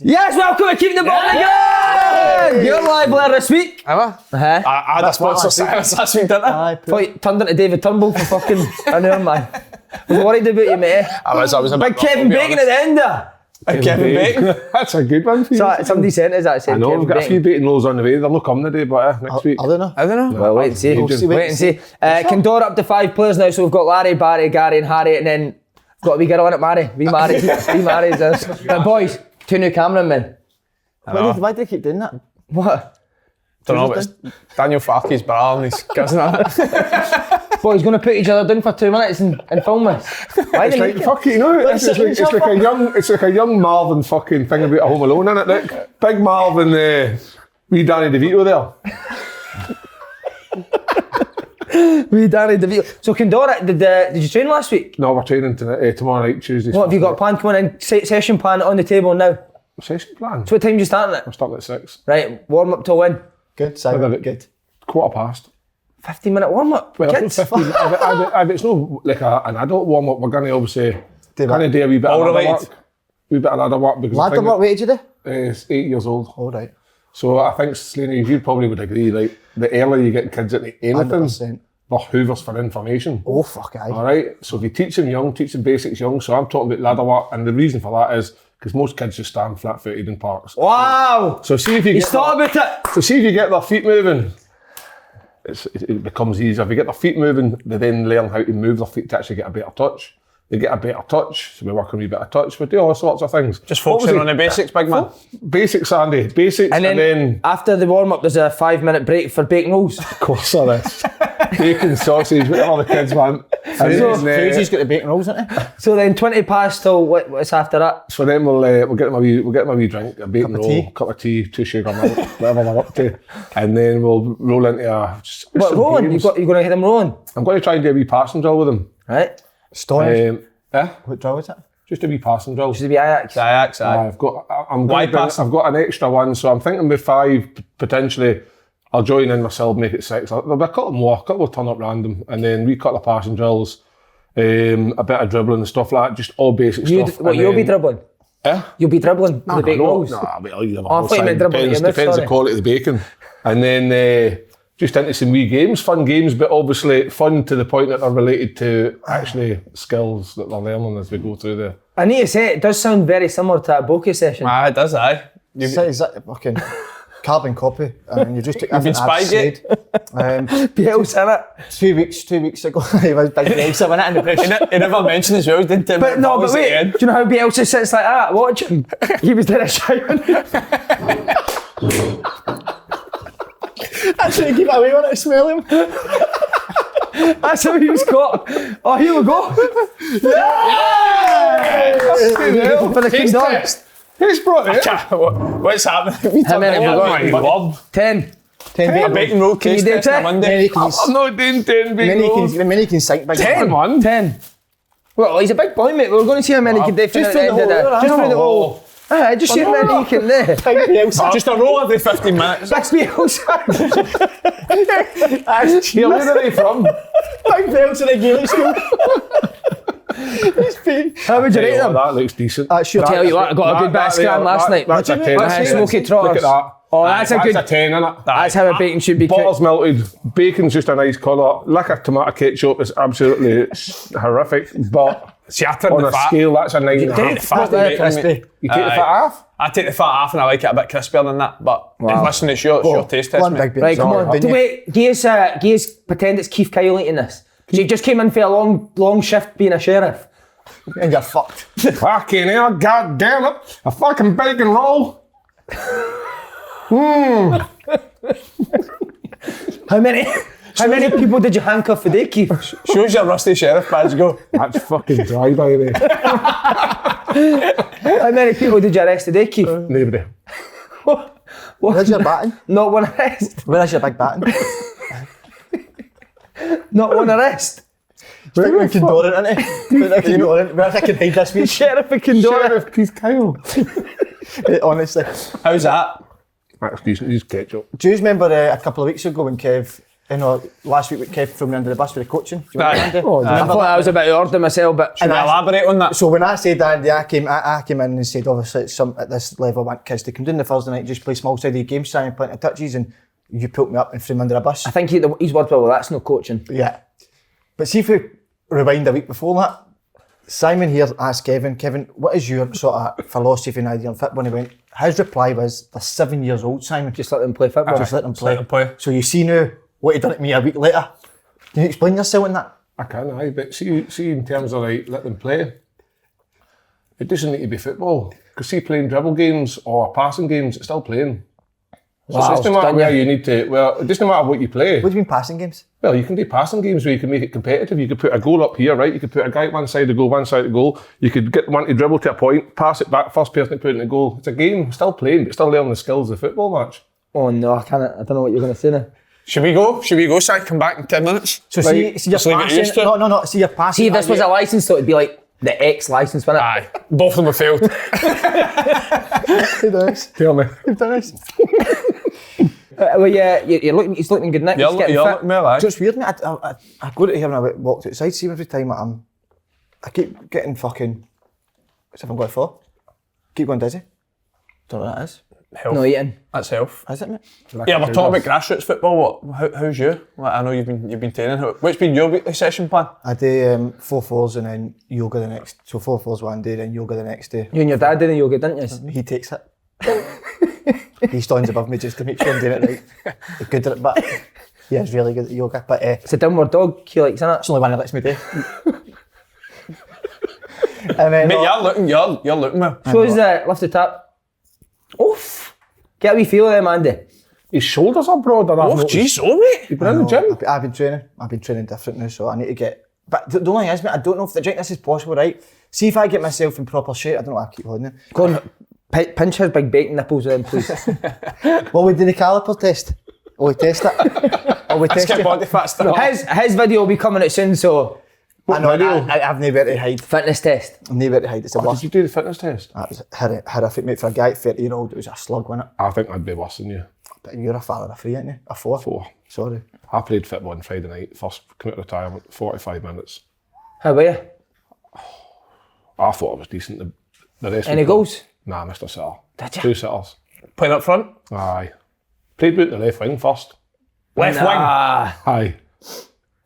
Yes, welcome to Keep the Ball again! You're live there this week. Am I? I had a sponsor silence last week, didn't I? Thought you turned into David Turnbull for fucking an hour, man. I was worried about you, mate. I was a big Kevin Bacon at the end there. Kevin Bacon. That's a good one for you. So, somebody sent us that said I know, Kevin we've got Bacon. a few baiting rolls on the way. They're not coming today, but next week. I don't know. Well, wait and see. Wait and see. Condor up to 5 players now, so we've got Larry, Barry, Gary and Harry, and then got a wee girl in it, Mary. We married us. Boys, 2 new cameramen. Why do you keep doing that? What? Don't know, but it's Daniel Farke's bra and his cousin. Boys, going to put each other down for 2 minutes and film this. Why It's do like, fuck it, you know, it's like a young Marvin fucking thing about a Home Alone, isn't it, Nick? Big Marvin, wee Danny DeVito there. Wee Danny DeVito. So Condor, did you train last week? No, we're training tomorrow night, Tuesday. What have you got planned coming in? Session plan on the table now. Session plan? So what time do you start it? We're starting at 6. Right, warm up till when? Good, Simon, good. 15:15. 15-minute warm up. Well, Kids. if it's not like an adult warm up, we're going to obviously do a wee bit of ladder work. Wee bit of ladder work. Because Ladder work, what age are you? It's 8 years old. All right. So I think, Slaney, you probably would agree, like, the earlier you get kids into anything, 100%. they're hoovers for information. Oh, fuck, aye. Alright, so if you teach them young, teach them basics young, so I'm talking about ladder work, and the reason for that is because most kids just stand flat-footed in parks. Wow! So see if you get thought about it! So see if you get their feet moving, it becomes easier. If you get their feet moving, they then learn how to move their feet to actually get a better touch. They get a better touch, so we work on a wee bit of touch, we do all sorts of things. Just focusing on the basics, big man. Basics, Andy, basics, and then after the warm-up there's a 5-minute break for bacon rolls. Of course there is. Bacon, sausage, whatever the kids want. Fusie's got the bacon rolls, isn't he? So then 20 past till what's after that? So then we'll get them a wee drink, a bacon roll, cup of tea, 2 sugar milk, whatever they're up to, and then we'll roll into What, rolling? You're going to hit them rolling? I'm going to try and do a wee passing drill with them. Right. Stone. What drill is it? Just a wee passing drill. Just a wee Ajax. Ajax, aye. I've got an extra one, so I'm thinking with 5 potentially. I'll join in myself, make it 6. There'll be a couple more, a couple will turn up random, and then we cut the passing drills, a bit of dribbling and stuff like that, just all basic stuff. You'll be dribbling? You'll be dribbling the bacon rolls? No, I thought you meant dribbling. Depends the quality of the bacon. And then just into some wee games, fun games, but obviously fun to the point that they're related to actually skills that they're learning as we go through the... I need to say, it does sound very similar to that bokeh session. Aye, it does, aye. Is that fucking carbon copy? And you just took You've been spied yet? Bielsa in it. 2 weeks ago, he was big Bielsa in it in the press. He never mentioned as well, didn't he? But no, but wait, do you know how Bielsa sits like that watching? He was there shouting. I should give it away when I smell him. That's how he was caught. Oh, here we go. Yeah! For the Condor. Who's brought it? What's happening? How many have we got? Love. 10. 10 A bacon roll Can you case do test on 10? Monday. I'm not doing 10 bacon rolls. Many can sink big. 10. 10. Well, he's a big boy, mate. We're going to see how many can do for Just the end of the... Just for the whole... Aye, just see how many he can do. Just a roll every 15 minutes. Big Bielsa. Where are they from? Big Bielsa in a Gaelic school. How would you rate them? That looks decent. Sure. Tell you what, I got a good bit of scram last night. That's a 10. Smoky trotters. Look at that. Oh, that's a good... That's a 10, isn't it? That's how a bacon should be cooked. Butter's melted, bacon's just a nice colour. Like a tomato ketchup is absolutely horrific, but See, I turn on the a fat. scale that's a 9.5. Take the fat Very bacon, crispy. mate. You take the fat off? I take the fat off and I like it a bit crispier than that, but listen, it's your taste test, One mate. big Right, come on. Didn't you? Wait, give us pretend it's Keith Kyle eating this. Because you just came in for a long shift being a sheriff. And you're fucked. Fucking hell, god damn it. A fucking bacon roll. How many people did you handcuff for day, Keith? Shows your rusty sheriff badge go. That's fucking dry by the way. How many people did you arrest today, Keith? Nobody. Where's your batting? Not one arrest. Where's your big batting? Not one arrest. Stick with Condor, isn't it? Where I can hide this week. Sheriff of Condor. Sheriff Keith Kyle. Honestly. How's that? That's decent, he's ketchup. Do you remember a couple of weeks ago when Kev You know, last week we kept from under the bus with the coaching. Do you remember Andy? I thought I was a bit ordered myself, but Should we elaborate on that? So when I said Andy, I came in and said obviously at this level I want kids to come down the Thursday night and just play small-sided games, try and plenty of touches, and you put me up and threw me under a bus. I think his word well, that's no coaching. Yeah. But see if we rewind a week before that, Simon here asked Kevin, what is your sort of philosophy and idea on football? And he went, his reply was, they're 7 years old, Simon. Just let them play football. Just let them play. So you see now what he done at me a week later. Can you explain yourself in that? I can, aye, but see in terms of like let them play, it doesn't need to be football. Because see playing dribble games or passing games, it's still playing. So it doesn't matter where you need to, well, it doesn't matter what you play. What do you mean passing games? Well, you can do passing games where you can make it competitive. You could put a goal up here, right? You could put a guy at one side of the goal, one side of the goal. You could get one to dribble to a point, pass it back, first person to put it in the goal. It's a game, still playing, but still learning the skills of the football match. Oh no, I don't know what you're going to say now. Should we go, Si? Come back in 10 minutes? So see your passing, no, see your passing. See, if this was a licence, so it'd be like the X-licence, wouldn't it? Aye. Both of them have failed. Who does? Tell me. Who does? Well, yeah, he's looking good, Nick. You're He's getting fit. looking well, aye. So it's weird, mate. I go to here and I walked outside, see every time I keep getting fucking, what's everyone going for? Keep going dizzy. Don't know what that is. Health. No eating. That's health. Is it, mate? Yeah, we're talking about grassroots football. How's you? I know you've been training. What's been your weekly session plan? I do 4-4s and then yoga the next. So 4-4s one day, then yoga the next day. You and your dad did the yoga, didn't you? He takes it. He stands above me just to make sure I'm doing it right. He's good at it, but he is really good at yoga. But It's a downward dog he likes, isn't it? it's the only one he lets me do. And then, Mate, you're looking well. Shows lift the tap. Oof. Get a wee feel of them, Andy. His shoulders are broader. Oh, jeez, oh mate. You've been in the gym? I've been training. I've been training different now, so I need to get. But the only thing is, mate, I don't know if the drink this is possible, right? See if I get myself in proper shape. I don't know. I keep holding it. Go on, pinch his big bacon nipples with them, please. Will we do the caliper test? Will we test it? Will we Let's test get it? body fat stuff. His video will be coming out soon, so I know. I've nowhere to hide. fitness test. I've nowhere to hide. It's the Did worst. you do the fitness test? That was horrific, mate. For a guy at 30-year-old, it was a slug, wasn't it? I think I'd be worse than you. But you're a father of 3, aren't you? A 4? 4. Sorry. I played football on Friday night, first come out of retirement, 45 minutes. How were you? I thought I was decent. The rest Any goals? Nah, Mr. Sitter. Did you? 2 sitters. Playing up front? Aye. Played boot in the left wing first. Left wing? Aye.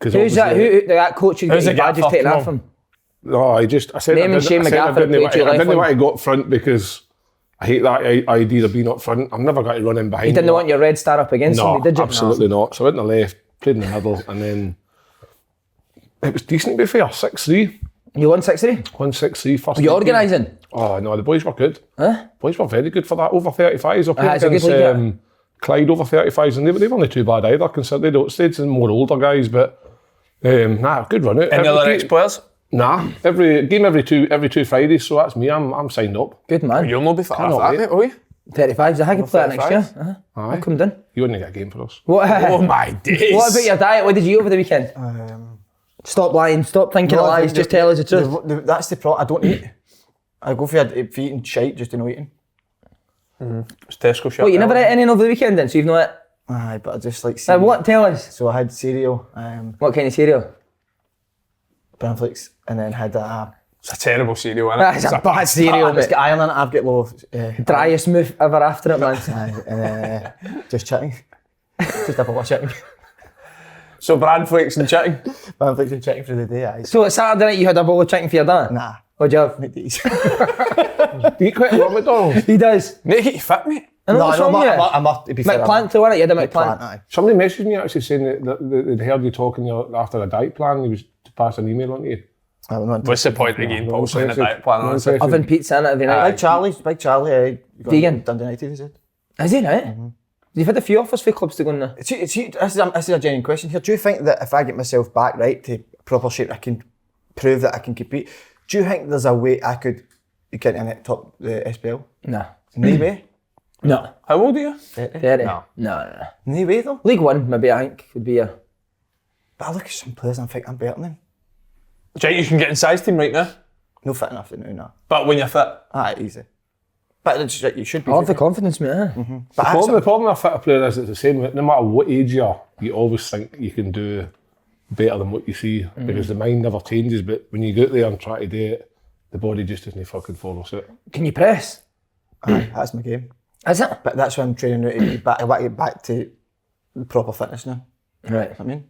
Who's that? Who that coach who Who's the got just gaffer? taking Come that on. from? No, I said Name and shame McGaffin played you I left didn't wing. want to go up front because I hate that idea of being up front. I'm never going to run in behind. You didn't want your red star up against No, somebody, did you? absolutely not. So I went in the left, played in the middle, and then it was decent to be fair. 6-3. You won 6-3? 1-6-3 first. Were you game. organising? Oh no, the boys were good. Huh? Boys were very good for that. Over 35s. We're playing it's a good against league, yeah. Clyde over 35s, and they weren't too bad either. Considered they stayed some more older guys, but good run out. Any other ex-players? Nah, every two Fridays. So that's me. I'm signed up. Good man. You'll not be far Cannot off that, wait. mate, will you? 35s. I can play that next year. 35s. I'll come down. You wouldn't get a game for us. What? Oh my days. What about your diet? What did you eat over the weekend? Stop lying. Stop thinking of lies. Just tell us the truth. That's the problem. I don't eat. I go for eating shite just to not eating. It's Tesco shop. What, you never ate any over the weekend then, so you've not ate? Aye, but I just like cereal. What? Tell us. So I had cereal, What kind of cereal? Bran-Flakes, and then had It's a terrible cereal, isn't it? That's a bad cereal, it's mate. got iron in it. I've got low. Driest move ever after it, man. Aye, and just chicken. Just a bowl of chicken. So Bran-Flakes and chicken. Bran-Flakes and chicken for the day. Aye. So Saturday night you had a bowl of chicken for your dinner? Nah. What'd you have? Not these. Do you quite a lot, McDonald's? He does. Need to get you fit, mate. I know what's wrong with you. I must be fair. McPlant too, wasn't it? You had a McPlant. McPlant. Aye. Somebody messaged me actually saying that they'd heard you talking after a diet plan. He was to pass an email on to you. What's the point of getting Paul saying a diet plan? No, honestly? Oven pizza in it every night. Big Charlie. Vegan. Dundee United, is it? Is he right? You've had a few offers for clubs to go in there. This is a genuine question here. Do you think that if I get myself back right to proper shape, I can prove that I can compete? Do you think there's a way I could get in at top the SPL? No. No way. No. How old are you? 30? No. No. No way though. League One, maybe, I think, would be a... But I look at some players and I think I'm better than them. Do you think you can get in size team right now? No fit enough to know now. But when you're fit? Aye, easy. But it's, you should be. I love the confidence, mate. The problem with a fitter player is it's the same. No matter what age you are, you always think you can do better than what you see because the mind never changes. But when you go out there and try to do it, the body just doesn't fucking follow suit. Can you press? Aye, that's my game. Is it? But that's why I'm training now to be back. I want to get back to proper fitness now. Right. I mean,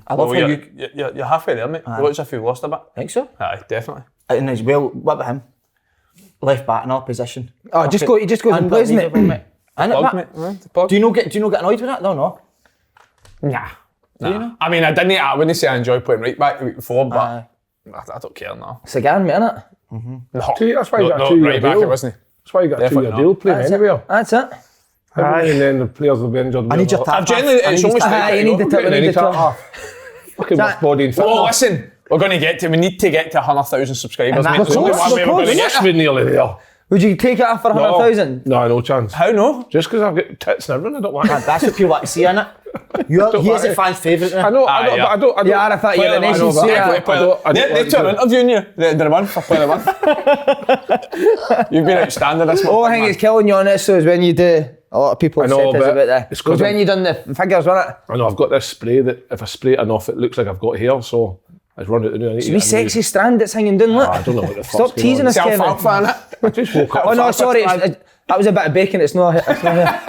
I love how you're halfway there, mate. Looks as if you've lost a bit. Think so? Aye, definitely. And as well, what about him? Left back in our position. Oh, he just goes and plays, mate. Plug, mate. Plug. Do you not get annoyed with that? No. Nah. Do you know? I mean, I wouldn't say I enjoy playing right back the week before, but I don't care now. It's a game, mate, innit? No, That's why you got a 2 year right back, deal. it wasn't. That's why you got a 2 year deal playing anywhere. That's it. And then the players will be injured. I need your I've genuinely, it's almost like you need the tip. We need the tip. Fucking worst body and fitness. Oh, listen, we need to get to 100,000 subscribers, mate. There's only one way we're going to get We're nearly there. Would you take it off for 100,000? No chance. How no? Just because I've got tits and everything, I don't want it. That's what people like to see, innit? He's a fan's favourite now. I know, I don't. Yeah, I thought you're the nation's They took an interview in you the end of the month for player of the month. You've been outstanding this month. Oh, I think it's killing you on it, so is when you do. A lot of people have said this about that. It's when you done the figures, wasn't it? I know, I've got this spray that if I spray it enough, it looks like I've got hair, so I just run it in. It's a wee sexy strand that's hanging down, look. I don't know what the fuck's Stop teasing us, Kevin. I just woke up. Oh no, sorry, that was a bit of bacon, it's not here.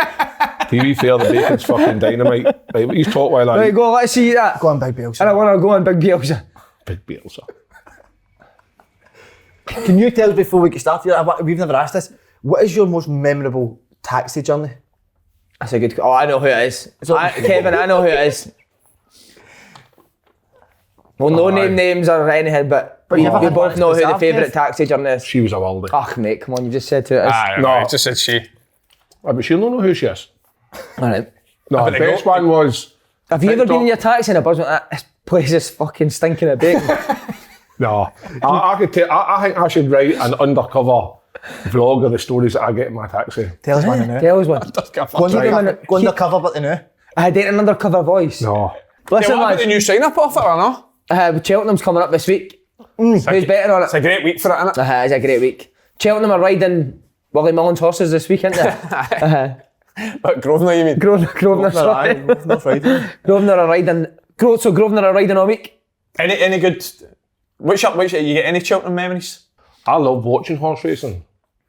To be fair, the bacon's fucking dynamite. Right, you talk while I Right, go, let's see that. Go on, Big Bielsa. I don't want to go on Big Bielsa. Big Bielsa. Can you tell us before we get started, we've never asked this, what is your most memorable taxi journey? That's a good. Oh, I know who it is. Kevin, I know who it is. Well, no name names or anything, but we both know who the favourite taxi journey is. She was a worldie. Oh, mate, come on, you just said who it is. No, I just said she. But she'll not know who she is. Alright. No, the best one was... Have you ever been in your taxi and a buzz like that? This place is fucking stinking of bacon. No. I could tell, I think I should write an undercover vlog of the stories that I get in my taxi. Tell us one now. Tell us one. Go undercover, but the now. I did an undercover voice. No. Listen, What about the new sign-up offer or no? Cheltenham's coming up this week. Who's betting on it? It's a great week for it, isn't it? It's a great week. Cheltenham are riding Willie Mullins horses this week, aren't they? What, Grosvenor, you mean? Grosvenor, sorry. Grosvenor are riding. So Grosvenor are riding all week. Any good? Which you get any Cheltenham memories? I love watching horse racing.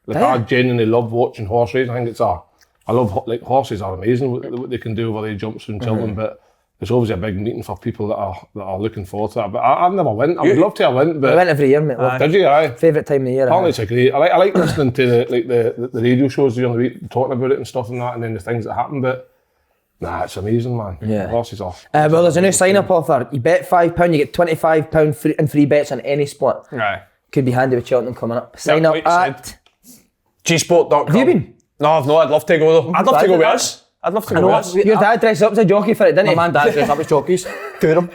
I genuinely love watching horse racing. I think I love horses are amazing what they can do over the jumps and Cheltenham, but it's always a big meeting for people that are looking forward to that. But I've never went. I would love to have went, but I went every year, mate. Did you? Aye. Favourite time of the year. Apparently it's a great. I like listening to the radio shows during the week, talking about it and stuff and that, and then the things that happen. But it's amazing, man. Yeah. Horses are. Well, there's a new sign-up offer. You bet £5, you get £25 free in free bets on any sport. Right. Could be handy with Cheltenham coming up. Sign up at gsport.com. Have you been? No, I've not. I'd love to go though. I'd love to go with us. I'd love to go with us. Your dad dressed up as a jockey for it, didn't he? My man dad dressed up as jockeys. Two of them.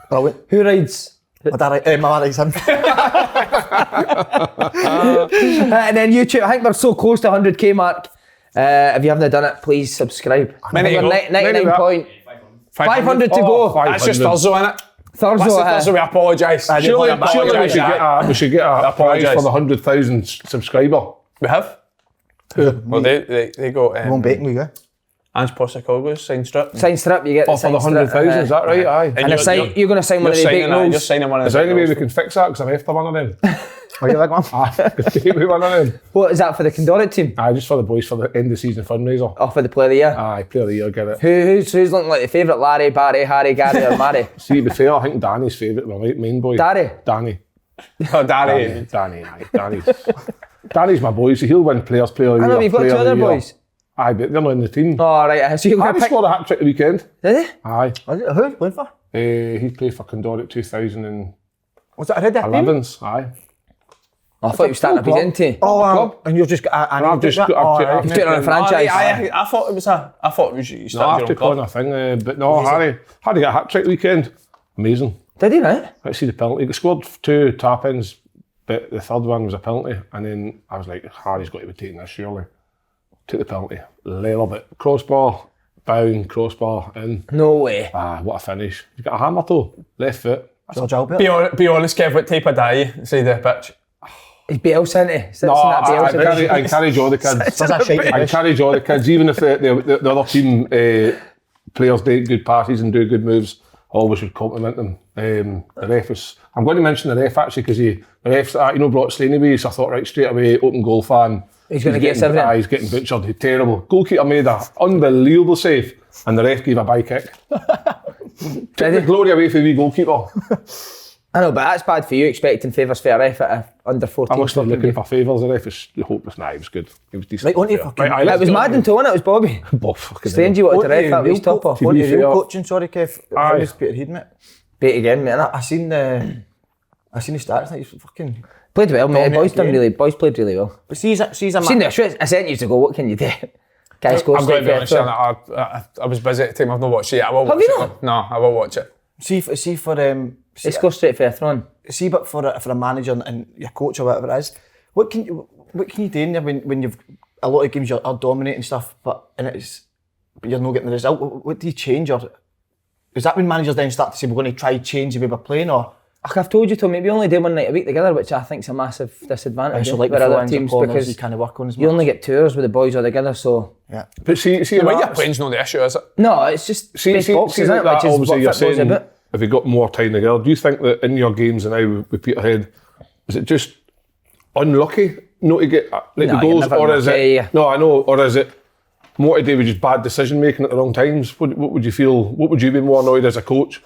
Brilliant. Who rides? My dad rides him. And then YouTube, I think we're so close to 100k mark. If you haven't done it, please subscribe. Many We're 99 point. 500 to go. 500. That's just Thursday, innit? Thursday. We apologise. Surely we should get a prize for the 100,000 subscriber. We have? Well, they got... One bacon we go. Ange Postecoglou's signed strip. Sign strip, you get the For the 100,000, is that right? Aye. And you're going to sign one of the big You're rolls. signing one of the Is there any way we can fix that? Because I'm after one of them. Are you like one? Give me one of them. What is that for the Condorit team? Aye, just for the boys for the end of season fundraiser. Oh, for the player of the year. Aye, player of the year, get it. Who's looking like the favourite? Larry, Barry, Harry, Gary or Mary? See, to be fair, I think Danny's favourite, my main boy. Danny? Danny. Oh, Danny. Danny's my boy, so he'll win player of the year. I know, you've got two other boys. Aye, but they're not in the team. Oh, right. So you're going He to pick... scored a hat-trick the weekend. Did he? Aye. Who playing for? He played for Condorit 2011s. Was that a red team? Aye. Oh, I thought you were starting up his into. Oh, and you've just got... I've just got up to You've taken on a franchise. I thought it was you No, I started took your on own a thing, but no, Harry got a hat-trick weekend. Amazing. Did he, right? Let's see the penalty. He scored 2 tap-ins, but the third one was a penalty. And then I was like, Harry's got to be taking this, surely. Took the penalty. Level bit. Crossbar, bound, crossbar, in. No way. What a finish. He's got a hammer toe, left foot. George Albert. Be honest, Kev, what type of die you see the pitch? He's Bielsa, isn't he? No, I encourage all the kids. I encourage all the kids, even if the other team players do good passes and do good moves, I always would compliment them. The ref is... I'm going to mention the ref actually because the ref's brought Slaney away, so I thought right straight away, open goal fan. He's going to get everything. He's getting butchered. He's terrible. Goalkeeper made an unbelievable save and the ref gave a bye kick. Take the glory away for the wee goalkeeper. I know, but that's bad for you, expecting favours for a ref at a under 14. I was not looking for favours. The ref was hopeless. Nah, he was good. He was decent. Right, on to fucking... It was mad until it was Bobby. Strange you wanted to ref that, he's top off. On to real coaching, sorry Kev. How was Peter Heed, mate? Bait again, mate. I seen the stats, like, he's fucking... Played well, mate. Boys played really well. But see, Seen the shit. I sent you to go, what can you do? Guys, go I'm going straight to be honest, I was busy at the time, I've not watched it yet. I will watch Have you not? No, I will watch it. Let's go straight for a throne. See, but for a manager and your coach or whatever it is, what can you do in there when you've a lot of games are dominating stuff, but you're not getting the result? What do you change, or is that when managers then start to say we're going to try change the way we're playing, or? I've told you to maybe only do one night a week together, which I think is a massive disadvantage. So like with other teams because you kind of work on as much. You only get 2 hours with the boys all together, so yeah. But see, The way you're playing's not the issue, is it? no, it's just base boxes, isn't it? That, Which is obviously what you're football's saying, about. if you got more time together, do you think that in your games now with Peterhead, is it just unlucky not to get the goals, or is it? No, I know, or is it more to do with just bad decision making at the wrong times? What would you feel? What would you be more annoyed as a coach?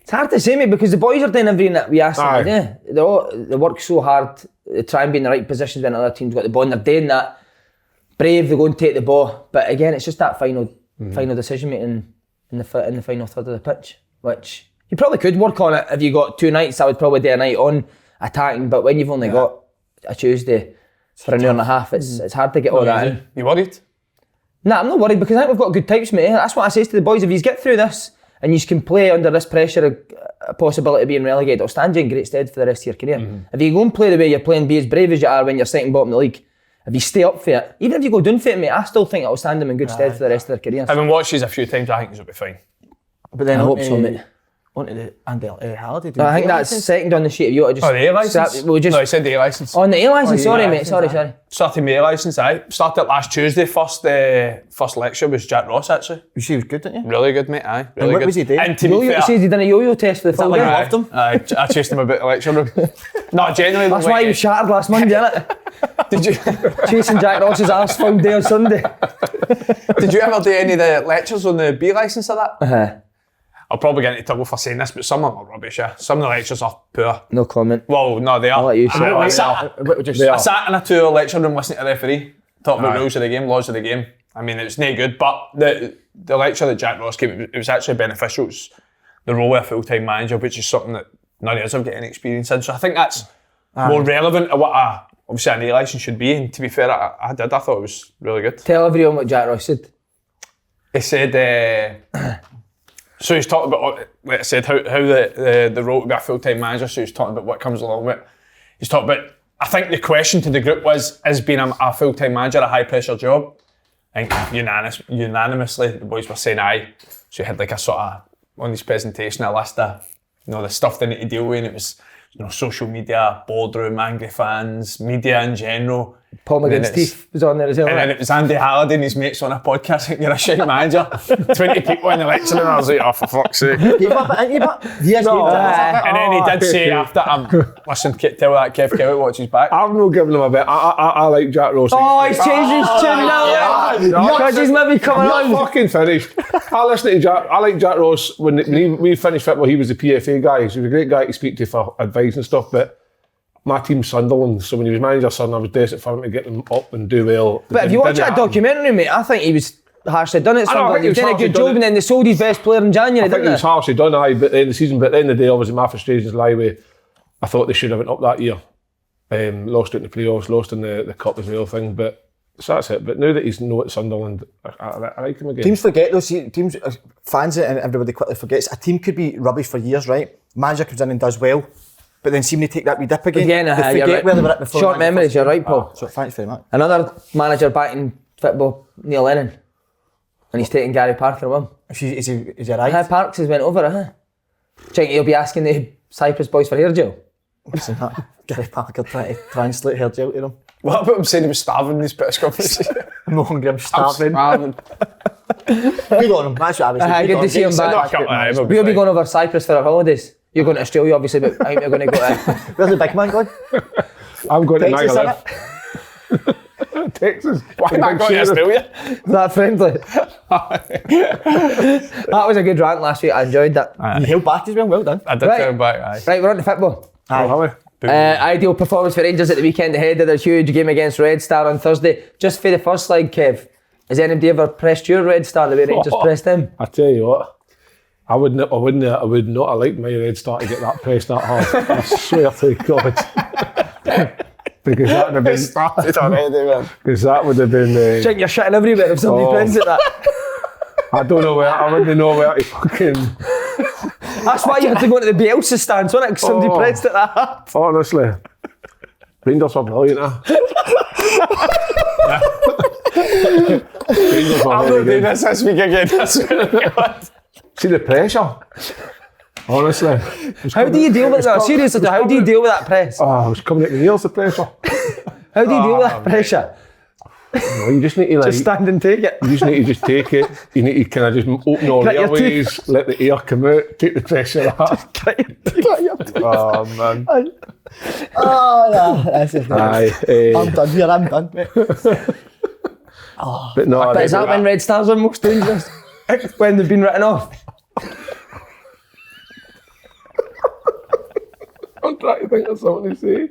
It's hard to say, mate, because the boys are doing everything that we ask them to do. They work so hard to try and be in the right positions when other teams got the ball, and they're doing that. Brave, they go and take the ball, but again, it's just that final decision making in the final third of the pitch, which you probably could work on it if you got 2 nights. I would probably do a night on attacking, but when you've only got a Tuesday for an hour and a half, it's hard to get all that in. You worried? Nah, I'm not worried because I think we've got good types, mate. That's what I say to the boys. If you get through this and you can play under this pressure, a possibility of being relegated, it'll stand you in great stead for the rest of your career. If you go and play the way you're playing, be as brave as you are when you're second bottom of the league, if you stay up for it, even if you go down for it, mate, I still think it'll stand them in good stead for the rest of their careers. Having watched these a few times, I think it'll be fine. But then I hope so, mate. On to the Andy Halliday. I think that's second on the sheet. If you want to just... the A licence? No, he said the A licence. On the A licence, sorry, mate. Sorry. Started my A licence, started last Tuesday. First lecture was Jack Ross, actually. She was good, didn't you? Really good, mate, aye. Really and what good. was he doing? And to be fair, he says he done a yo-yo test for the full day. I loved him. I chased him about the lecture room. No, genuinely. That's why he was shattered last Monday, innit? Did you? Chasing Jack Ross's arse full day on Sunday. Did you ever do any of the lectures on the B licence of that? Uh-huh. I'll probably get into trouble for saying this, but some of them are rubbish, yeah. Some of the lectures are poor. No comment. Well, no, they are. I'll let you say it. I sat in a 2 hour lecture room listening to the referee, talking about rules of the game, laws of the game. I mean, it's no good, but the lecture that Jack Ross gave, it was actually beneficial. It was the role of a full-time manager, which is something that none of us have got any experience in. So I think that's more relevant to what obviously an A licence should be. And to be fair, I thought it was really good. Tell everyone what Jack Ross said. He said... So he's talking about, like I said, how the role to be a full-time manager, so he's talking about what comes along with it. He's talking about, I think the question to the group was, is being a full-time manager a high-pressure job? I think unanimously, the boys were saying aye. So he had like a sort of, on his presentation, a list of, the stuff they need to deal with, and it was, social media, boardroom, angry fans, media in general. Paul McGinn's teeth was on there as well. And then it was Andy Halliday and his mates on a podcast saying, you're a shit manager. 20 people in the lecture, and I was like, oh, for fuck's sake. And then he did say after, listen, tell that Kev Kelly watch his back. I've not given him a bit. I like Jack Ross. Oh, he's changed his tune now. Because he's maybe coming on. Fucking finished. I listen to Jack. I like Jack Ross. When we finished football, he was the PFA guy. So he was a great guy to speak to for advice and stuff, but my team's Sunderland, so when he was manager Sunderland, I was desperate for him to get them up and do well. But if you watch that documentary, mate, I think he was harshly done at Sunderland. He was doing a good job, and then they sold his best player in January, I think he was harshly done, but at the end of the season. But at the end of the day, obviously, my frustrations lie with, I thought they should have went up that year. Lost out in the playoffs, lost in the cup as well thing, but so that's it. But now that he's not at Sunderland, I like him again. Teams forget though, teams, fans and everybody quickly forgets, a team could be rubbish for years, right? Manager comes in and does well, but then seem to take that wee dip again. They forget where they were at before. Short memories, you're right, Paul. So thanks very much. Another manager back in football, Neil Lennon, and he's taking Gary Parker with him. Is he right? Parks has went over, Do you think he'll be asking the Cyprus boys for hair gel? Listen, that Gary Parker trying to translate hair gel to them. What about him saying he was starving in his press conference? I'm not hungry, I'm starving. Starving. Good on him, that's what I was saying. Good to see him back. We'll be going over Cyprus for our holidays. You're going to Australia, obviously, but I think you're going to go to... Where's the big man going? I'm going to Texas, Niagara. Texas. Why not going to Australia? That friendly. That was a good rant last week. I enjoyed that. You held back as well done. I did turn back, aye. Right, we're on to football. Aye. Ideal performance for Rangers at the weekend ahead of their huge game against Red Star on Thursday. Just for the first leg, Kev, has anybody ever pressed your Red Star the way Rangers pressed them? I tell you what, I would not have liked my Red Star to get that pressed that hard. I swear to God. Because that would have been Started already, man. Because that would have been. Think you're shitting everywhere if somebody presses at that. I don't know where. I wouldn't know where to fucking. That's why you had to go to the Bielsa stance, wasn't it? Because somebody pressed it that hard. Honestly, Rangers were brilliant. Rangers were I'm very not doing good. this week again. I swear to God. See the pressure. Honestly, How do you deal with that? Seriously, how do you deal with that press? Oh, I was coming at my ears, the pressure. How do you deal with that pressure? No, you just need to Just stand and take it. You just need to just take it. You need to kind of just open all the Grit your airways, let the air come out, take the pressure out. Oh man. Oh, no, that's it. Aye. I'm done here, I'm done, mate. But no, But is that when Red Stars are most dangerous? When they've been written off? I'm trying to think of something to say.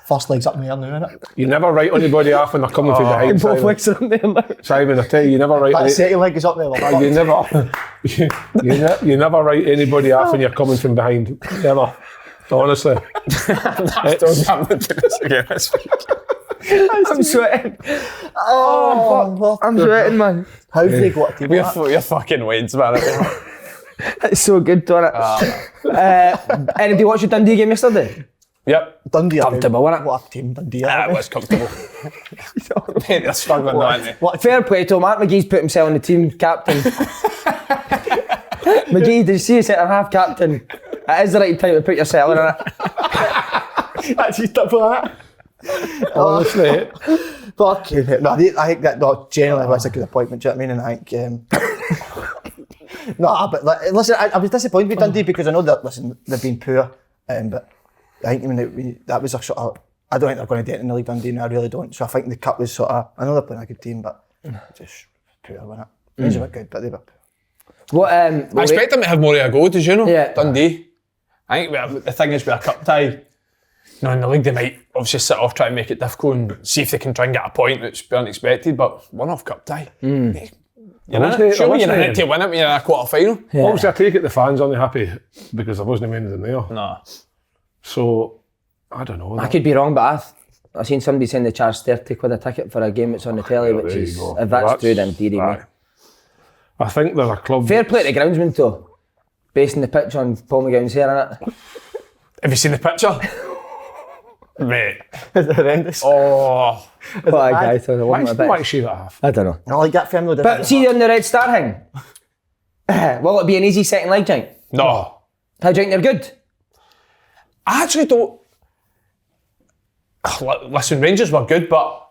First leg's up in the air now, innit? You never write anybody off when they're coming from behind. Both Simon. legs are in there now. Simon, I tell you, you never write. That second leg is up there. Like, You never write anybody off when you're coming from behind. Never. Honestly. I'm not doing this again this week. I'm sweating. oh, I'm sweating, man. how have they got a team like that? You're fucking wins, man. It's so good, Donna. Anybody watch your Dundee game yesterday? Yep. Dundee are Comfortable, wasn't it? What a team Dundee That are. was comfortable. Mate, they're struggling now, aren't they? Fair play to him. Mark McGee's put himself in the team captain. McGee, did you see a centre half captain? It is the right time to put yourself in it. Actually stuck for that. Honestly. Fucking hell. No, I think that generally was a good appointment, do you know what I mean? And I think no, but like, listen, I was disappointed with Dundee because I know that they've been poor, but I think that was a sort of, I don't think they're going to get in the league, Dundee, no, I really don't. So I think the cup was sort of, I know they're playing a good team, but just poor, wasn't it? Rangers were good, but they were poor. What? I expect them to have more of a go, did you know? Yeah. Dundee. I think the thing is with a cup tie, in the league they might obviously sit off, try and make it difficult and see if they can try and get a point that's unexpected, but one-off cup tie. Surely you're in it to win it when you're in a quarter-final. Yeah. Obviously, I take it the fans aren't happy because there wasn't anything there. No. So, I don't know. I could be wrong, but I've seen somebody saying they charge £30 a ticket for a game that's on the telly, which there you is, go. if that's true, then dearie me. Aye. I think they're a club. Fair play to the groundsman though, basing the pitch on Paul McGowan's hair, innit? Have you seen the picture? Mate. It's horrendous. Oh. What a guy, so I want my Why bit. shave it half? I don't know. I like that film though. But see on the Red Star thing, will it be an easy second leg, Jink? No. How do you think they're good? I actually don't. Listen, Rangers were good, but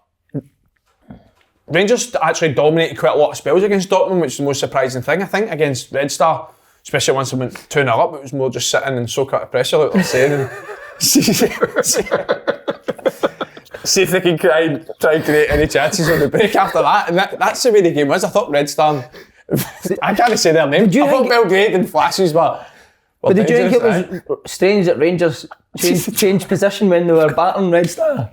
Rangers actually dominated quite a lot of spells against Dortmund, which is the most surprising thing. I think against Red Star, especially once they went 2-0 up, it was more just sitting and soak out the pressure, like they're saying. And see if they can try and create any chances on the break after that. And that's the way the game was. I thought Red Star. I can't say their name. Did you I thought think- Belgrade in flashes, but But did you think it was strange that Rangers changed position when they were battering Red Star?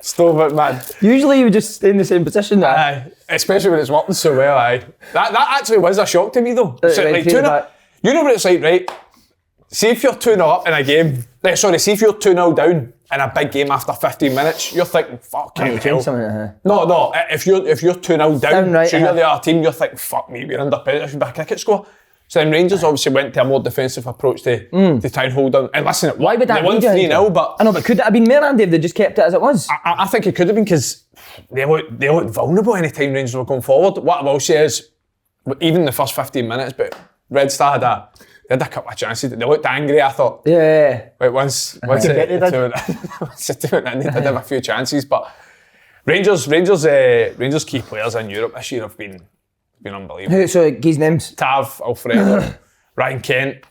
Stop it, man. Usually you would just stay in the same position there. Aye, especially when it's working so well, aye. That actually was a shock to me though. So, Right, like, take it 2-0 back. you know what it's like, right? See if you're 2-0 up in a game, see if you're 2-0 down in a big game after 15 minutes, you're thinking, fuck Change hell. something, No, if you're 2-0 down, right, so you're the other team, you're thinking, fuck me, we're under pressure, should be a cricket score. So then Rangers obviously went to a more defensive approach to try and hold on. And listen, Why would that they won be, 3-0, but I know, but could it have been more, Andy, if they just kept it as it was? I think it could have been because they looked vulnerable any time Rangers were going forward. What I will say is, even the first 15 minutes, but Red Star had They had a couple of chances. They looked angry, I thought. Yeah. But once they went in, they did have a few chances. But Rangers key players in Europe this year have been unbelievable. So, his names? Tav, Alfredo, Ryan Kent.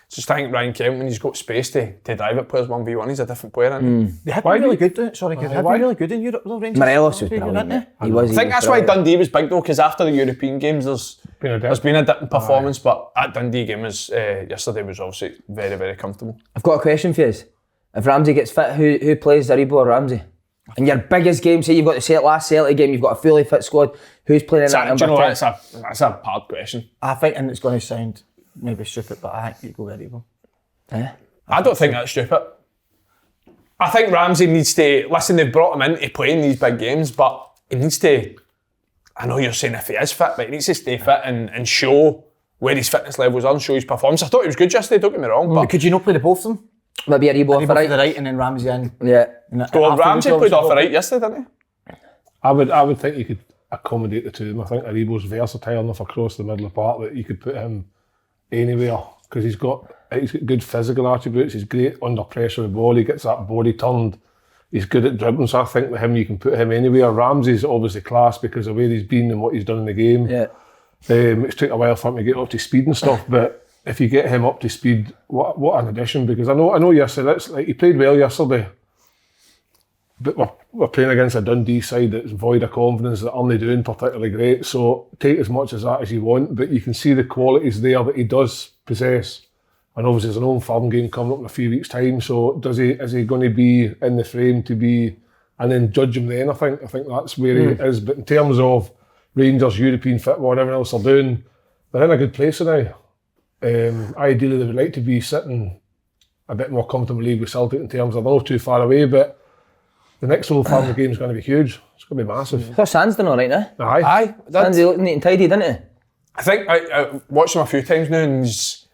Just think Ryan Kent, when he's got space to drive at players 1v1, he's a different player, isn't he? They had been really good, they had been really good in Europe, though, Rangers. Morelos was brilliant. He was. I think that's why Dundee was big though, because after the European games, there's been a dip in performance, but that Dundee game yesterday was obviously very, very comfortable. I've got a question for you. If Ramsey gets fit, who plays Aribo or Ramsey? In your biggest game, say you've got the last Celtic game, you've got a fully fit squad, who's playing in that number 10? That's a hard question. I think, and it's going to sound maybe stupid, but I think you go Aribo. Yeah. I don't think that's stupid. I think Ramsey needs to, listen, they've brought him in to play in these big games, but he needs to, I know you're saying if he is fit, but he needs to stay fit and show where his fitness levels are and show his performance. I thought he was good yesterday, don't get me wrong. But could you not play the both of them? Maybe Aribo off the right. The right and then Ramsey in. Yeah. Well, Ramsey played off the right yesterday, didn't he? I would think you could accommodate the two of them. I think Aribo's versatile enough across the middle of the park that you could put him anywhere because he's got good physical attributes. He's great under pressure with the ball. He gets that body turned. He's good at dribbling. So I think with him, you can put him anywhere. Ramsey's obviously class because of where he's been and what he's done in the game. Yeah. It's taken a while for him to get up to speed and stuff, but if you get him up to speed, what an addition! Because I know yesterday, he played well yesterday, but we're playing against a Dundee side that's void of confidence, that aren't doing particularly great. So take as much as that as you want, but you can see the qualities there that he does possess. And obviously there's an Old Firm game coming up in a few weeks' time, so is he going to be in the frame to be, and then judge him then, I think that's where he is. But in terms of Rangers, European football, everything else they're doing, they're in a good place now. Ideally they would like to be sitting a bit more comfortable league with Celtic in terms of they're not too far away, but the next Old Firm game is going to be huge. It's going to be massive. I thought Sand's done all right now. Aye. Sand's looking neat and tidy, didn't he? I think I watched him a few times now, and he's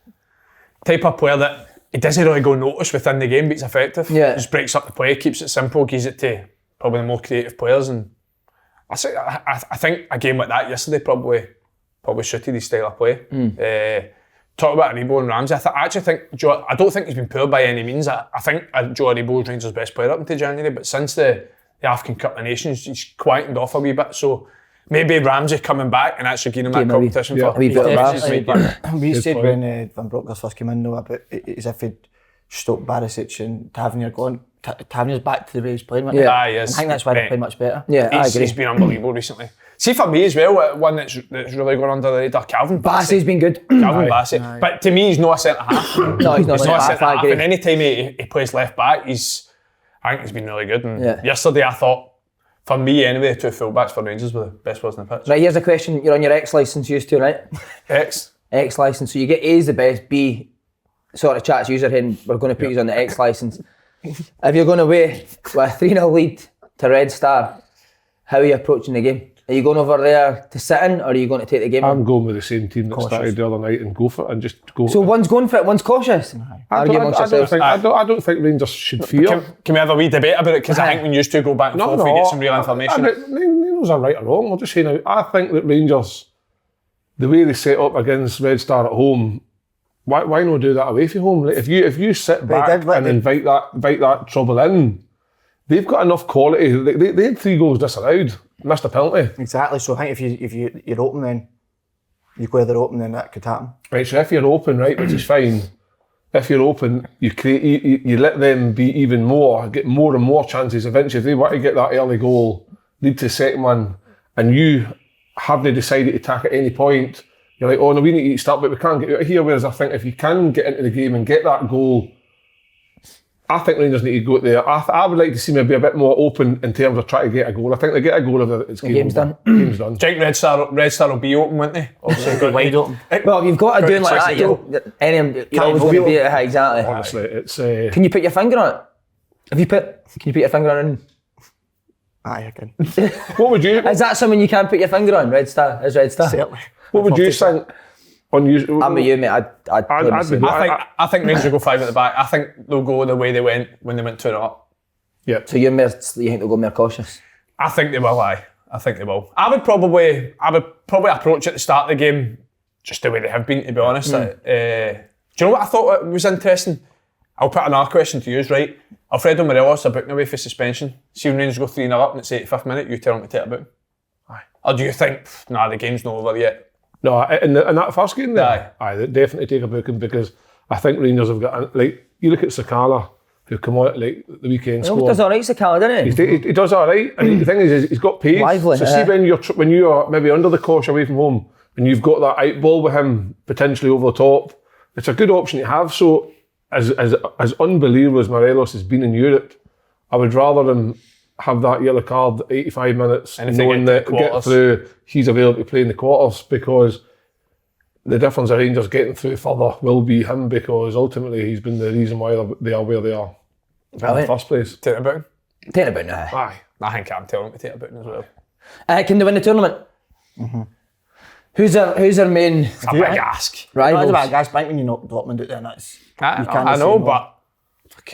type of player that he doesn't really go notice within the game, but he's effective. Yeah. Just breaks up the play, keeps it simple, gives it to probably the more creative players. And I think a game like that yesterday probably suited his style of play. Talk about Aribo and Ramsey. I don't think he's been poor by any means. I think Joe Aribo is Rangers' best player up until January, but since the African Cup of Nations, he's quietened off a wee bit. So maybe Ramsey coming back and actually giving him that competition for a wee bit of We said when Van Bronckhorst first came in though about as if he'd stopped Barisic and Tavernier going. Tavernier's back to the way he's playing right now. He is. I think that's why they're playing much better. Yeah, I agree. He's been unbelievable recently. See, for me as well, one that's really gone under the radar, Calvin Bassett. Bassey's been good. Calvin Bassett. But to me, he's not a centre-half. No, he's not a centre-half, I agree. And any time he plays left-back, I think he's been really good. And yesterday, I thought, for me anyway, the two full-backs for Rangers were the best players in the pitch. Right, here's a question. You're on your X licence used to, right? X licence. So you get A is the best, B sort of chats user saying we're going to put you on the X licence. If you're going away with a 3-0 lead to Red Star, how are you approaching the game? Are you going over there to sit in, or are you going to take the game? I'm going with the same team that started the other night and go for it and just go. So one's going for it, one's cautious. I don't think Rangers should fear. Can we have a wee debate about it? Because I think when you two go back and forth, we get some real information. Neither's are right or wrong. I'm just saying, I think that Rangers, the way they set up against Red Star at home, why not do that away from home? Like if you sit back and invite that trouble in, they've got enough quality. They had 3 goals disallowed. Missed a penalty. Exactly. So I think if you're open, then you go they're open, then that could happen. Right. So if you're open, right, which is fine. If you're open, you create, you let them be even more, get more and more chances. Eventually, if they want to get that early goal, lead to the second one, and you haven't decided to attack at any point, you're like, oh no, we need to start, but we can't get out of here. Whereas I think if you can get into the game and get that goal, I think Rangers need to go there. I would like to see maybe a bit more open in terms of trying to get a goal. I think they get a goal if it's game's done. Game's done. Do you think Red Star will be open, won't they? Obviously, wide open. Well, you've got to do it like that. You're always going to be at it. Exactly. Honestly, it's. Can you put your finger on it? Can you put your finger on it? Aye, I can. What would you? Is that something you can put your finger on? Red Star? Certainly. What would you think? I'm with you, mate. I think Rangers will go 5 at the back. I think they'll go the way they went when they went 2-0 up. Yeah. So you think they'll go more cautious? I think they will. I think they will. I would probably approach at the start of the game just the way they have been, to be honest. Do you know what I thought was interesting? I'll put another question to you, right? Alfredo Morelos are booking away for suspension. See when Rangers go 3-0 up and it's 85th minute, you tell him to take a boot. Aye. Or do you think, nah, the game's not over yet? No, in that first game there, they definitely take a booking because I think Rangers have got, like, you look at Sakala, who come out like the weekend score. He does alright, Sakala, doesn't he? He does alright, and the thing is, he's got pace. Lively, so see when you are maybe under the cosh away from home, and you've got that out ball with him potentially over the top, it's a good option to have. So as unbelievable as Morelos has been in Europe, I would rather him have that yellow card 85 minutes and knowing that get through, he's available to play in the quarters, because the difference of Rangers getting through further will be him, because ultimately he's been the reason why they are where they are in the first place. Take a boot. Take a boot now. Aye. I think I'm telling him to take a boot as well. Can they win the tournament? Mm-hmm. Who's their main? It's a big ask. Rivals. It's a big ask. When you knock Dortmund out there, that's... I know, but...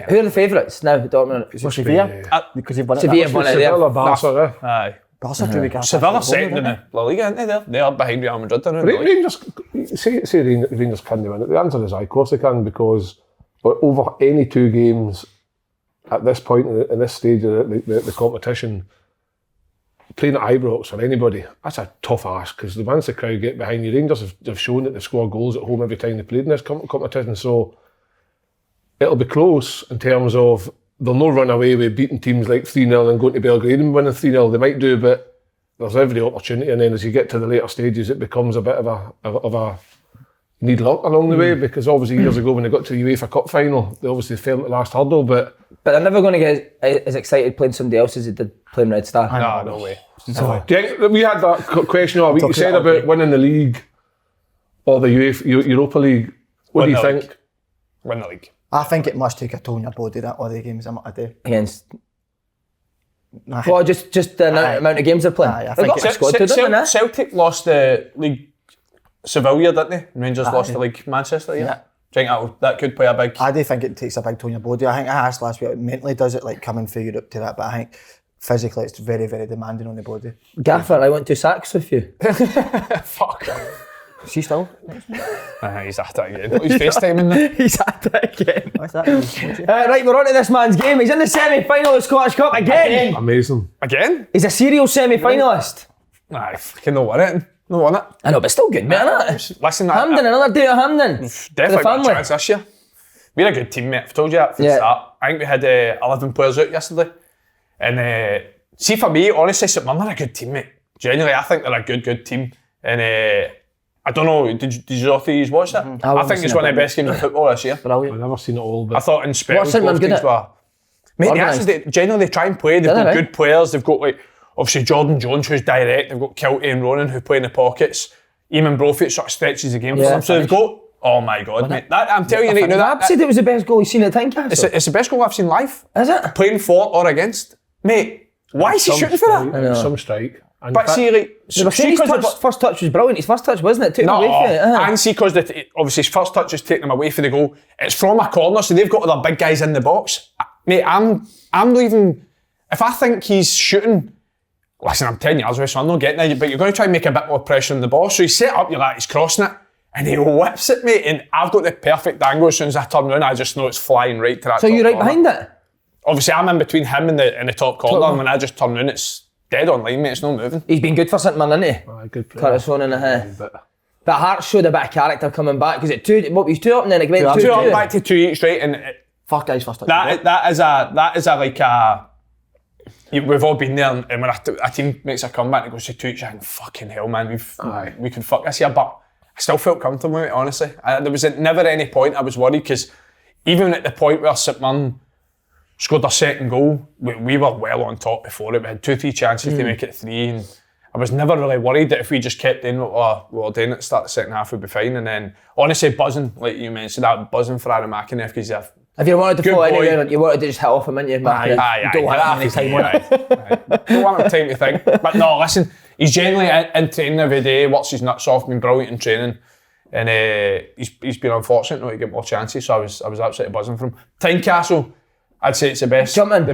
Who are the favourites now, Dortmund? Sevilla. Because they've won it. Sevilla won it there. Sevilla, Barca, Aye. Barca do big ask. Sevilla second in the La Liga, aren't they? They are behind Real Madrid. Rangers, say Rangers can win it. The answer is aye, of course they can, because over any two games at this point in this stage of the competition, playing at Ibrox or anybody, that's a tough ask, because once the crowd get behind you, Rangers have shown that they score goals at home every time they played in this competition, so it'll be close in terms of they'll not run away with beating teams like 3-0 and going to Belgrade and winning 3-0. They might do, but there's every opportunity, and then as you get to the later stages, it becomes a bit of a need luck along the way, because obviously years ago when they got to the UEFA Cup final, they obviously failed at the last hurdle, but they're never going to get as excited playing somebody else as they did playing Red Star. No way. So, we had that question all week. You said about winning the league or the Europa League. What do you think? Win the league. I think it must take a toll on your body, that all the games a day. Against... Well, just the amount of games they're playing. I think got a squad to do it, Celtic lost the league Sevilla, didn't they? Rangers lost the league Manchester, yeah. Do you think that could play a big... I do think it takes a big toll on your body. I think I asked last week, it mentally does it, like coming through Europe to that, but I think physically it's very, very demanding on the body. Gaffer, I want 2 sacks with you. Fuck. Is he still? He's at it again. He's FaceTiming now. He's at it again. What's that? Right, we're on to this man's game. He's in the semi-final of the Scottish Cup again. Amazing. Again? He's a serial semi-finalist. Aye, fucking no won it. No won it. I know, but still good, mate, isn't it? Listen, Hamden, another day at Hamden. Definitely got a chance this year. We're a good team, mate. I've told you that from the start. I think we had 11 players out yesterday. And see, for me, honestly, St Mirren are a good team, mate. Genuinely, I think they're a good team. And I don't know, did you all three watch that? Mm-hmm. I think it's one of the best games of football this year. I've never seen it all, but I thought in spells both teams were... Mate, generally they try and play. They've got good players. They've got, like, obviously Jordan Jones, who's direct. They've got Kilty and Ronan, who play in the pockets. Eamon Brophy sort of stretches the game for them. So they've got... Oh my God, mate. I'm telling you right now, I said it was the best goal you've seen at Tynecastle. It's the best goal I've seen live. Is it? Playing for or against. Mate, why is he shooting for that? I know. Some strike. And but see, like... His first touch was brilliant. His first touch, wasn't it? Took him away from it. And see, because obviously his first touch is taking him away from the goal. It's from a corner, so they've got other big guys in the box. Mate, I'm not even... If I think he's shooting... Listen, I'm 10 years away, so I'm not getting it, but you're going to try and make a bit more pressure on the ball. So he's set up, you're like, he's crossing it, and he whips it, mate, and I've got the perfect angle. As soon as I turn around, I just know it's flying right to that So top you're right corner. behind it? Obviously, I'm in between him and the top corner, and when I just turn around, it's dead on line, mate, it's not moving. He's been good for St Mirren, hasn't he? Good player. Curtis Ronan, But Hearts showed a bit of character coming back, because it he's 2 up and then it went 2 2 up, back to 2 each, right, and... First guy's first touch. That is a like a... We've all been there, and when a team makes a comeback and goes to 2 each, I think, fucking hell, man, we can fuck this here, but I still felt comfortable with it, honestly. There was never any point I was worried, because even at the point where St Mirren scored their second goal, we were well on top before it. We had 2-3 chances to make it 3, and I was never really worried that if we just kept doing what we were doing at the start of the second half, we'd be fine. And then, honestly, buzzing, like you mentioned, that buzzing for Aaron McInerney, because he's if you wanted to follow anywhere, you wanted to just hit off him, didn't you? Aye. Don't want that many time. Don't want him time to think. But no, listen, he's generally in training every day, works his nuts off, been brilliant in training. And he's been unfortunate not to get more chances, so I was absolutely buzzing for him. Tynecastle, I'd say it's the best. The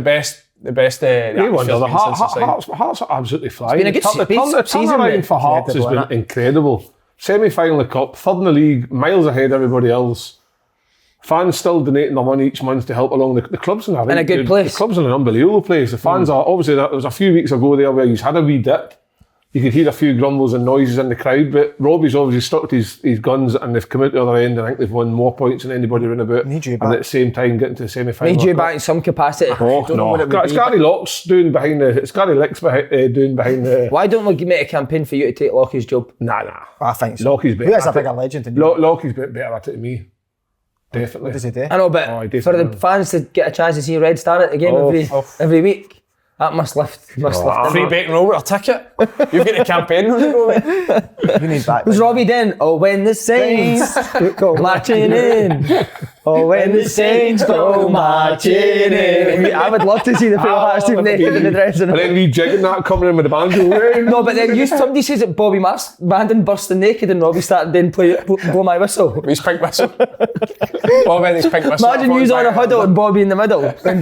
best. Hearts are absolutely flying. It's been a good season for Hearts has been incredible. Semi-final of the Cup, third in the league, miles ahead of everybody else. Fans still donating their money each month to help along the club's in a good place. The club's in an unbelievable place. The fans are obviously. There was a few weeks ago there where he's had a wee dip. You could hear a few grumbles and noises in the crowd, but Robbie's obviously stuck to his guns and they've come out the other end. I think they've won more points than anybody around about. Need you and back. at the same time getting to the semi-final. Need you back in some capacity. Oh don't know what no! it would It's be, Gary Locke's doing behind the. It's Gary Lick's doing behind the. Why don't we make a campaign for you to take Lockie's job? Nah. I think so. Lockie's better. Who is a at it. bigger legend than you? Lockie's better at it than me. Definitely. What does he do? I know, but Oh, he for the definitely- fans to get a chance to see Red Star at the game every week, that must lift. Free bacon roll with a ticket. You've got a campaign on the go, mate. Who needs back? Who's Robbie Den? Oh, when the Saints go marching in. Oh, when the Saints go marching in. I would love to see the Pale Hearts team naked in the dressing And room. then rejigging that coming in with the banjo. No, but then somebody says that Bobby Bandon bursting naked and Robbie started then blow my whistle. His pink whistle. Bob and his pink whistle. Imagine you on a huddle and Bobby in the middle and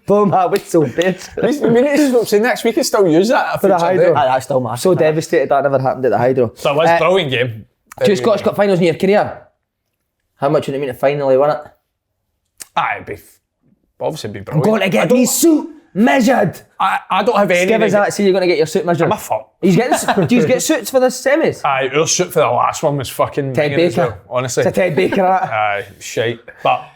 blow my whistle, bitch. We need to stop saying next week and still use that For the Hydro. That's still massive. So devastated that never happened at the Hydro. So it was a brilliant game. Two Scottish Cup finals in your career. How much would it mean to finally win it? It'd be obviously be I'm brilliant. going to get me suit measured. I don't have any. Give us that, see you're going to get your suit measured. I'm a fuck. Do you get suits for the semis? Aye, our shoot for the last one was fucking Ted banging as Baker. well, honestly. It's a Ted Baker hat. Aye, shite. But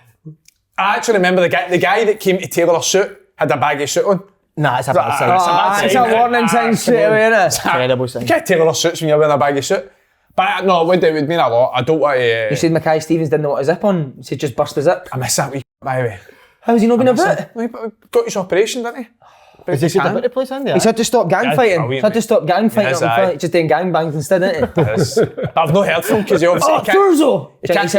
I actually remember the guy that came to tailor a suit had a baggy suit on. Nah, it's a bad sign. It's a warning sign straight away, innit? Terrible sign. You can't tailor a suits when you're wearing a baggy suit. But no, it would mean a lot. I don't want You to... said Mackay Stevens didn't know what a zip on. He said just burst the zip. I miss that wee by the way. How's he not been a Brit? He got his operation, didn't he? Is this the bit of place in there? He's had to stop gang Yeah, fighting. brilliant, He's had to mate. stop gang fighting. Yes, up in aye. front, just doing gang bangs instead, isn't he? Yes. But I've not heard from him because he obviously Oh, Thurzo! he can't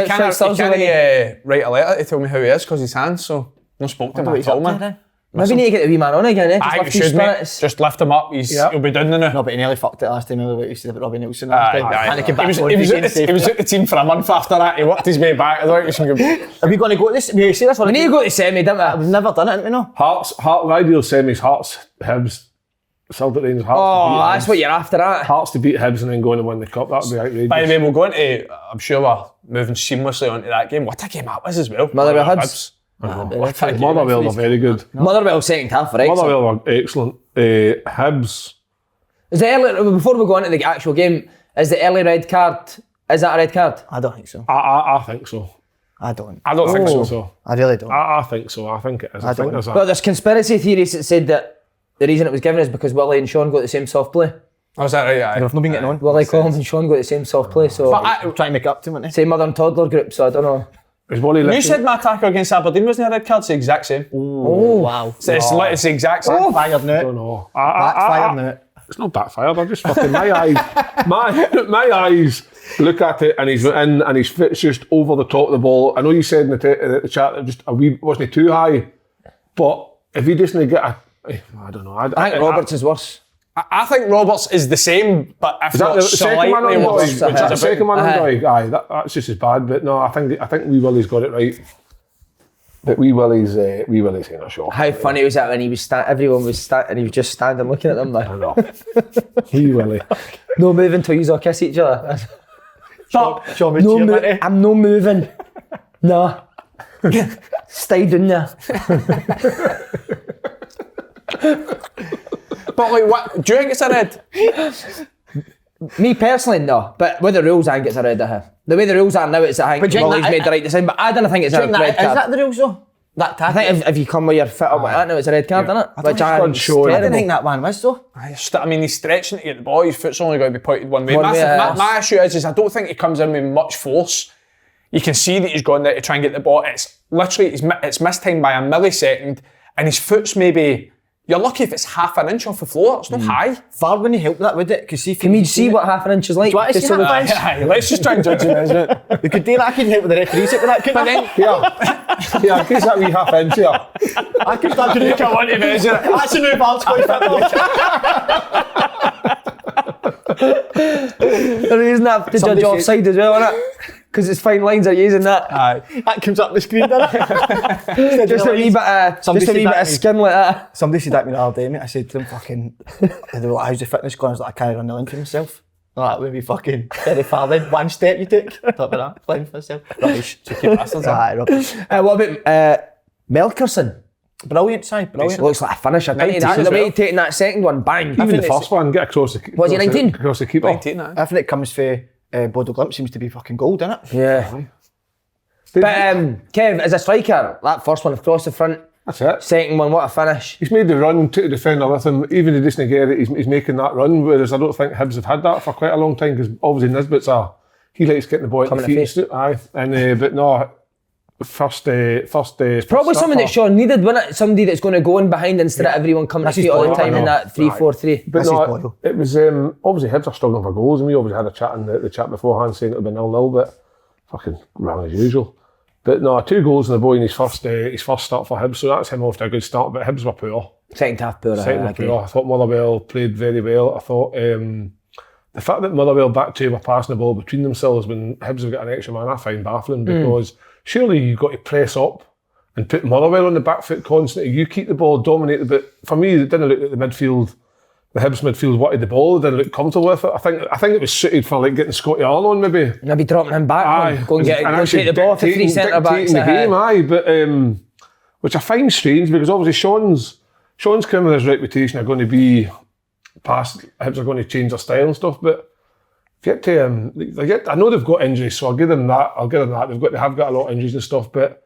write a letter to tell me how he is because he's hands, so no spoke to him at all, man. Maybe need to get the wee man on again, eh? Just I lift his should, mate. spirits. Just lift him up. He'll be down now. No, but he nearly fucked it last time. Remember what you said about Robbie Nielsen? Aye. He was at the team for a month after that. He worked his way back. I thought it was some good. Are we going to go to this? We see this one. We need to go to semi, don't we? We've never done it, haven't we? No. Hearts, ideal semis, Hearts, Hibs, Celtic Rangers, Hearts. Oh, that's what you're after, that. Hearts to beat Hibs and then go on and win the cup. That would be outrageous. By the way, we'll go into. I'm sure we're moving seamlessly onto that game. What a game that was as well. Motherwell Hibs. What a game. Motherwell are very good. Motherwell second half, right? Motherwell are excellent. Hibs. Is the early, before we go on to the actual game, is the early red card, is that a red card? I don't think so. I think so. I don't. I don't think so. So I really don't. I think so. I think it is. I think there's But a. there's conspiracy theories that said that the reason it was given is because Willie and Sean got the same soft play. Oh, is that right? Aye. I've not been getting on. Willie Collins and Sean got the same soft play, so But I'm trying to make up to him, aren't same mother and toddler group, so I don't know. Is Wally you lifting? said my tackle against Aberdeen wasn't a red card. It's the exact same. Oh, wow. It's the exact same. Backfired now. I don't know. Backfired now. It's not backfired. I'm just fucking my eyes. My eyes look at it and he's in and his foot's just over the top of the ball. I know you said in the chat that just a wee wasn't too high, but if he doesn't get a, I don't know. I think Roberts is worse. I think Roberts is the same, but if Is that not the second man slightly on worse. Doig? Is that the second man on Doig? Aye, that's just as bad. But no, I think Wee Willie's got it right. But Wee Willie's in a shot. How funny was that when he was everyone was and he was just standing looking at them like, I know. Wee Willie. no moving till you all kiss each other. Sean No, I'm no moving. No. Stay down there. But like, what? Do you think it's a red? Me personally, no. But with the rules, I think it's a red. The way the rules are now, it's I think Willie's made the right decision. But I don't think it's a red card. Is that the rules though? That I think if you come with your foot up like that, now it's a red card, isn't it? Which I think is I didn't terrible. think that one was though. I mean, he's stretching to get the ball. His foot's only going to be pointed one way. One way, My issue is I don't think he comes in with much force. You can see that he's gone there to try and get the ball. It's literally it's mistimed by a millisecond, and his foot's maybe. You're lucky if it's half an inch off the floor. It's not high. Far wouldn't help that, would it? Because see, Can we see what half an inch is like? Do you want to see Just so half we- an inch? Aye, let's just try and judge him, isn't it? We could do that. I could help with the referees with that. Couldn't I? Yeah, in case that wee half inch here. I could start doing it. I want to measure it. That's a new balance quite fit. They're using that to Somebody judge said- offside as well, isn't it? Because it's fine lines are using that. Aye. That comes up the screen, doesn't it? Just a wee bit of, Somebody just a wee said bit that of to me. skin like that. Somebody said that to me the other day, mate. I said to them, fucking, they were like, how's the fitness going? I was like, I can't run the link for myself. No, that would be fucking very far then. One step you took. Talk about that. Playing for yourself. Rubbish. Rubbish. What about Melkerson? Brilliant, Si. Brilliant. Looks like a finisher. The way he's taking that second one, bang. Even the first one, get across the. Was he 19? Across the keeper. 19, I think it comes for Bodo Glimt seems to be fucking gold, doesn't it? Yeah. But Kev, as a striker, that first one across the front. That's it. Second one, what a finish. He's made the run, took the defender with him. Even if he doesn't get it, he's making that run. Whereas I don't think Hibs have had that for quite a long time because obviously Nisbet's he likes getting the ball at the feet. Aye, and but no, first. Probably something that Sean needed, wasn't it? Somebody that's going to go in behind instead of everyone coming to feet all the time in that 3-4-3. But no, it was obviously Hibs are struggling for goals, and we obviously had a chat in the chat beforehand saying it would be 0-0, but fucking wrong as usual. But no, 2 goals in the boy in his first start for Hibs, so that's him off to a good start. But Hibs were poor. Second half poor. I thought Motherwell played very well. I thought the fact that Motherwell back two were passing the ball between themselves when Hibs have got an extra man, I find baffling because surely you've got to press up and put Motherwell on the back foot constantly. You keep the ball, dominate the bit. For me, it didn't look like the midfield. The Hibs midfield wanted the ball, didn't look comfortable with it. I think it was suited for like getting Scotty Arnold maybe. Maybe dropping him back, go and take the ball off the 3 centre backs. The game, but which I find strange because obviously Sean's come with his reputation are going to be past. Hibs are going to change their style and stuff, but if you get to, I know they've got injuries, so I'll give them that. They have got a lot of injuries and stuff, but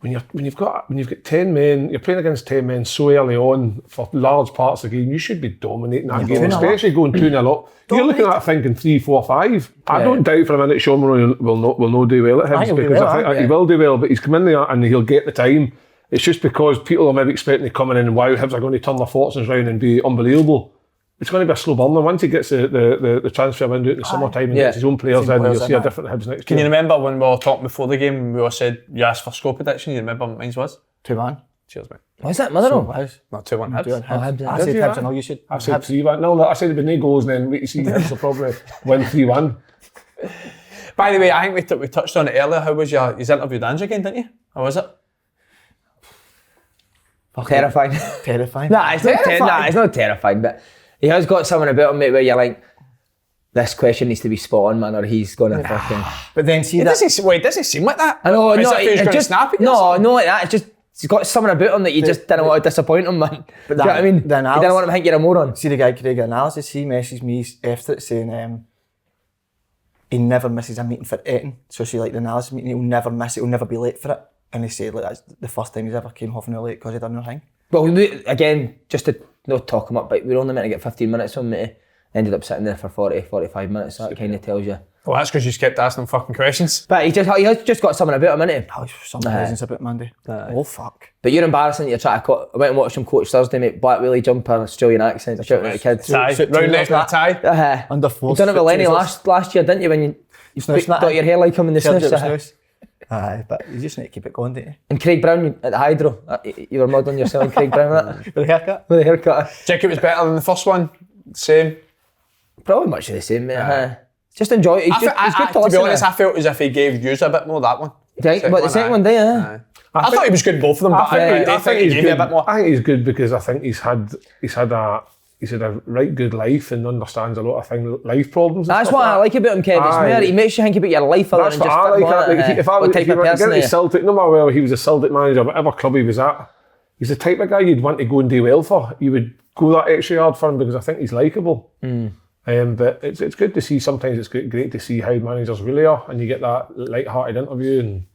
when you've got 10 men, you're playing against 10 men so early on for large parts of the game, you should be dominating that game, especially going 2-0 up. You're looking at it thinking 3-4-5. I don't doubt for a minute Sean Monroe will not do well at Hibs because I think he will do well, but he's come in there and he'll get the time. It's just because people are maybe expecting to come in and wow, Hibs are going to turn their fortunes round and be unbelievable. It's going to be a slow burner. Once he gets the transfer window in the summertime and gets his own players in, you'll see a different Hibs next year. Can you remember when we were talking before the game, we all said you asked for score prediction? You remember what mine was? 2-1. Cheers, mate. Was that Motherwell? No, 2-1 Hibs. I said Hibs, I know you should. I said 3-1. No, I said there'd be no goals, and then wait to see Hibs will probably win 3-1. By the way, I think we touched on it earlier. How was your interviewed Ange again, didn't you? How was it? Terrifying. Terrifying. Nah, it's not terrifying, but he has got something about him, mate, where you're like, this question needs to be spot on, man, or he's going to fucking... But then see that... It doesn't seem like that. I know, it's just snap at you. No, not like that. It's just, he's got something about him that you just didn't want to disappoint him, man. But do you know what I mean? You didn't want him to think you're a moron. See the guy Craig Analysis, he messaged me after it saying he never misses a meeting for anything. So see, like the analysis meeting, he'll never miss it, he'll never be late for it. And he said like that's the first time he's ever came half an hour late because he done nothing. Well, again, just to not talk him up, but we were only meant to get 15 minutes on him, ended up sitting there for 40-45 minutes, so that kind of tells you. Well, that's because you just kept asking him fucking questions. But he has just got something about him, innit? Oh, some presence about Monday. Oh, fuck. But you're embarrassing that you're trying to... I went and watched him coach Thursday, mate. Black Willie jumper, Australian accent, shouting at the kids. Round neck with a tie. Under force. You done it with Lenny last year, didn't you, when you got your hair like him in the snooze? Aye, but you just need to keep it going, don't you? And Craig Brown at the Hydro, you were modelling yourself and Craig Brown with the haircut? With the haircut. Do you think it was better than the first one? Same? Probably much of the same, mate. Just enjoy it. It's good to listen. To be honest, I felt as if he gave you a bit more that one. The second one, did you? I thought he was good both of them, but I think he gave you a bit more. I think he's good because I think he's had a right good life and understands a lot of things, life problems. And that's what I like about him, Kev. He makes you think about your life a lot. That's what I like. If you were to get to Celtic, no matter whether he was a Celtic manager, whatever club he was at, he's the type of guy you'd want to go and do well for. You would go that extra yard for him because I think he's likeable. But it's good to see. Sometimes it's great to see how managers really are, and you get that light-hearted interview, and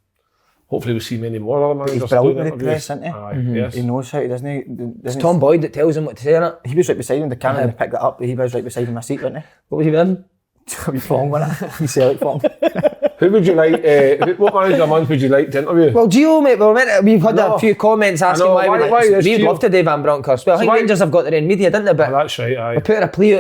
hopefully we'll see many more other managers. He's brilliant with the press, isn't he? Yes. He knows how, doesn't he? It's Tom Boyd that tells him what to say, innit? He was right beside him, the camera and picked that up, he was right beside him in my seat, wasn't he? What was he doing? He flung, wasn't he? He said it flung. Who would you like, what manager a month would you like to interview? Well, Gio, mate, we've had a few comments asking why we'd love to do Van Bronckhorst. Well, I think Rangers have got their own media, didn't they? But that's right, aye. We're putting a plea,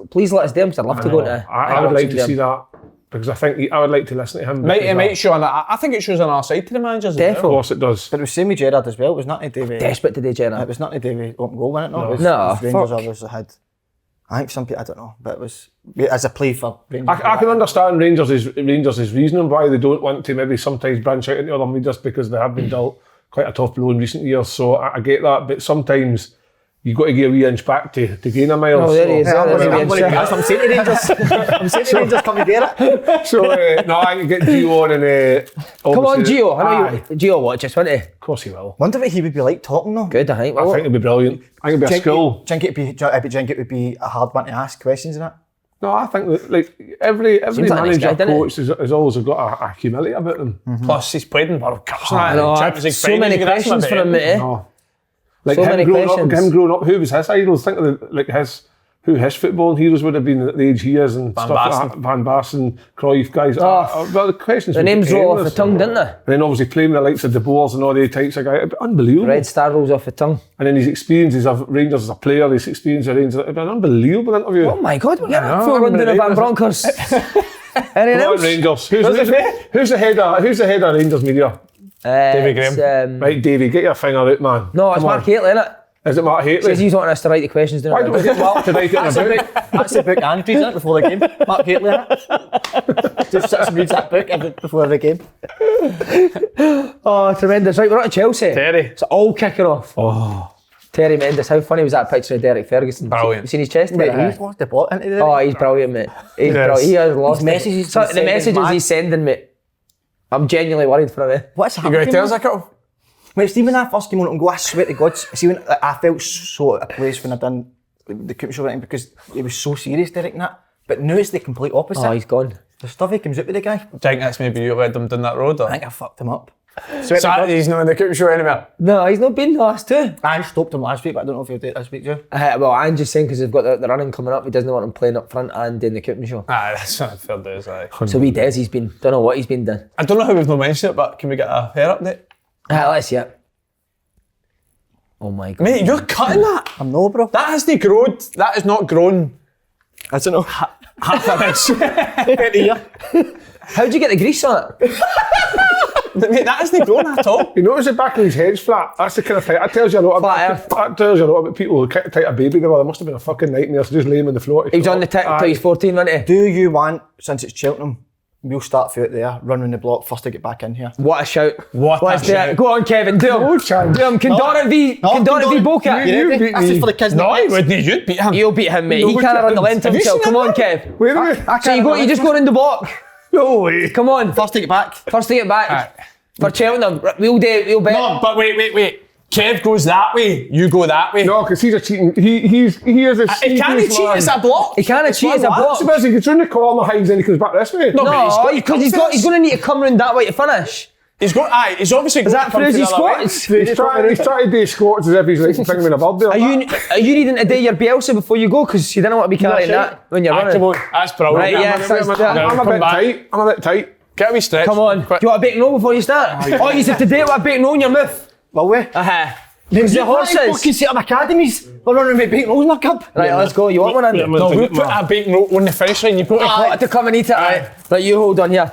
please let us do him, because I'd love to go to... I would like to see that, because I think I would like to listen to him. It might show on I think it shows on our side to the managers. Of course it does. But it was same with Gerrard as well, it was not to Davey. Desperate to do Gerrard. It was not to Davey open goal, wasn't it? No, Rangers obviously had... I think some people, I don't know, but it was as a plea for Rangers. I can understand Rangers' reasoning why they don't want to maybe sometimes branch out into other media, just because they have been dealt quite a tough blow in recent years. So I get that, but sometimes you've got to give a wee inch back to gain a mile. Oh, there he is. Yeah, There's a wee inch. that's what I'm saying to Rangers. I'm saying to Rangers, come and get it. So, no, I can get Gio on and... Come on, obviously- Gio. I know Aye. Gio watch us, won't he? Of course he will. Wonder what he would be like talking though. Good, I think. I think it'd be brilliant. I think it'd be a skill. Do you think it would be a hard one to ask questions in it? No, I think that, like, every Seems like a nice manager, guy, doesn't it? coach has always got a humility about them. Plus, he's played in World Cups. I know, Champions League so many finals, you can ask him questions for about him, mate. No. Like So many questions. him growing up, who was his idols? Think of who his footballing heroes would have been at the age he is and Van stuff Basten. like that. Van Basten, Cruyff, guys. Well, the questions. The would be names roll off the endless. tongue, didn't they? And then obviously playing with the likes of De Boers and all the types of guys. It'd be unbelievable. Red Star rolls off the tongue. And then his experiences of Rangers as a player, his experience of Rangers, it'd be an unbelievable interview. Oh my God, we're getting know, a full I'm London ready of Van for Bronckhorst. Anything Come on, else? Rangers. Who's the head of Rangers media? David It's, Right, Davey, get your finger out, man. no, it's Come Mark on. Haley, innit? Is it Mark Haley? Says he's wanting us to write the questions down. Why don't we get Mark to write it in a book? That's the book and reads it before the game. Mark Haley, innit? Just sits and reads that book before the game. Oh, tremendous. Right, we're at Chelsea. Terry. It's all kicking off. Oh, Terry Mendes, how funny was that picture of Derek Ferguson? Brilliant. You seen his chest? Mate, Mate, he's lost the plot into the... oh, he's brilliant, mate. He's Yes. brilliant. He has lost His messages it. he's So, been the sending messages mad. he's sending, mate. I'm genuinely worried for him. What's You happening? going to tell us a couple? Mate, Steve, when I first came on and go, I swear to God, see, when I felt so at a place when I done the Cooper Show writing because it was so serious, Derek, and that. But now it's the complete opposite. Oh, he's gone. The stuff he comes out with the guy, Do you think that's maybe you led them down that road? Or? I think I fucked him up. Swear to God. Saturday's not in the Cooper Show anymore. No, he's not been the last two. I stopped him last week, but I don't know if he'll do it this week, Joe. Well, I'm just saying because they've got the running coming up, he doesn't want him playing up front and doing the Cooper Show. Aye, that's not fair dues, aye. So he does, he's been, don't know what he's been doing. I don't know how we've not mentioned it, but can we get a hair update? Let's see it. Oh my God. Mate, you're cutting that. I'm no, bro. That hasn't grown. That is not grown. I don't know. Half an inch. 30 year. How'd you get the grease on it? Mate, that hasn't grown at all. you notice the back of his head's flat? That's the kind of thing. That tells you a lot Flat about. That tells you a lot about people who can't take a baby. They must have been a fucking nightmare. So just lay him on the floor. He was on the tick till he's 14, wasn't he? Do you want, since it's Cheltenham, we'll start through it there, run round the block first to get back in here. What a shout. What Let's a do shout. it. Go on, Kevin, do him. No chance. Do him. Condona v Boca. You ready? beat That's just me. for the kids. No, he wouldn't. You'd beat him. You'll beat him, mate. He No can't run the length chance. of Have you himself. seen Come him on, run? Kev. Wait a minute. So you just go in the block. No way. Come on. First to get back. First to get back. Aye. For Cheltenham. We'll bet. No, but wait. Kev goes that way. You go that way. No, because he's a cheating. He is a. He can't cheat. It's a block. He can't cheat as a block. So basically, he gets round the corner, hides, and he comes back this way. No, but No, he's got- because he's going to need to come round that way to finish. He's got. Aye, he's obviously. Is that for his squats? He's trying to do squats as if he's like thinking with a bird there. Are you needing to do your Bielsa before you go? Because you don't want to be carrying that when you're running. That's brilliant. Right, yes, that's that. I'm a bit tight. I'm a bit tight. Get a wee stretch. Come on. Do you want a bacon roll before you start? Oh, you said today what a bacon roll in your mouth. Will we? Because the Fucking horses. set up academies. We're running with bacon rolls in our cup. Right, let's go. You want one, Andy? No, we'll put a bacon roll on the finish line. You've got to Got to come and eat it. Right, you hold on here.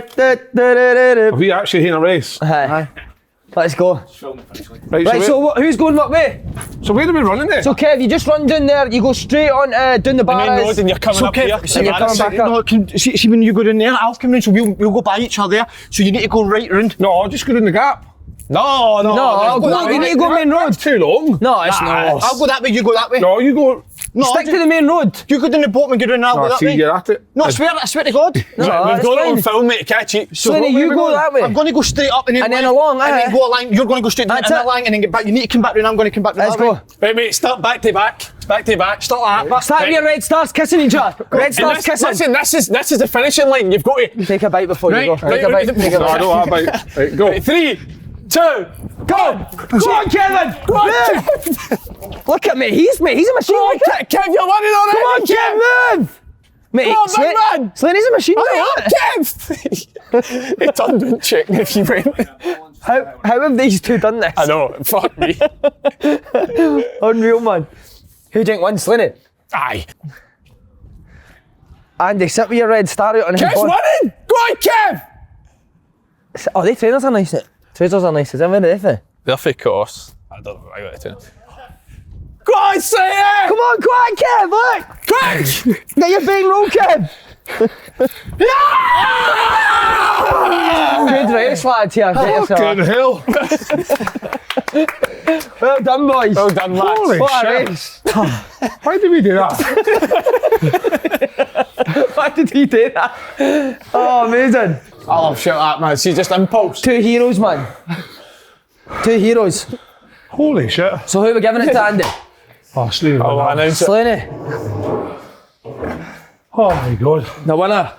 Have we actually in a race? Aye. Let's go. Right, Right, so who's going what way? so where are we running there? So Kev, you just run down there, you go straight on down the main road bars. and you're coming up here. and you're coming back up. No, see when you go down there, I'll come in, so we'll go by each other there. So you need to go right round. No, I'll just go in the gap. No. No, I'll go, you need to go main road. That's too long. No, it's not. I'll go that way, you go that way. No, you go. No, Stick to the main road. You go down the bottom and get round and I'll go that See, way. you're at it. No, I swear to God. No, We've that's got it on fine. film, mate. Catch it. So then you go that way. I'm going to go straight up and then along, and then aye. go along. You're going to go straight down That's and it. along and then get back. You need to come back round. I'm going to come back round. Let's go. Right, mate. Start back to back. Back to back. Start like that. Start with your red stars kissing each other. Red And stars kissing. listen, this is the finishing line. You've got to. Take a bite before you go. Right, Take a bite. right, Take a No, I bite. don't have a bite. Right, go. 3, 2, Go on, Kevin. Go on. Look at me. He's a machine. Go on, Kev, you're winning already. Come on, Kev, move. Mate, Come on, big man. Slaney's a machine. Hurry up, Kev. He turned and checked if you went. How have these two done this? I know. Fuck me. Unreal, man. Who do you think won, Slaney? Aye. Andy, sit with your red star out on his Kev's board. winning. Go on, Kev. Oh, they trainers are nice. Trainers are nice. Is that very different? They're for course. I don't know. I got it too. Go on, say it. Come on, quick, Kev, look! Quick. Get your big roll, Kev! Good race, lads, here. Get yourself. Fucking hell. Well done, boys. Well done, lads. Holy What a shit. race. Why did we do that? Why did he do that? Oh, amazing. I love shit like that, man. See, just impulse. 2 heroes, man. 2 heroes. Holy shit. So who are we giving it to, Andy? Oh, Slaney. I'll announce it. Slaney. Oh my God. The winner.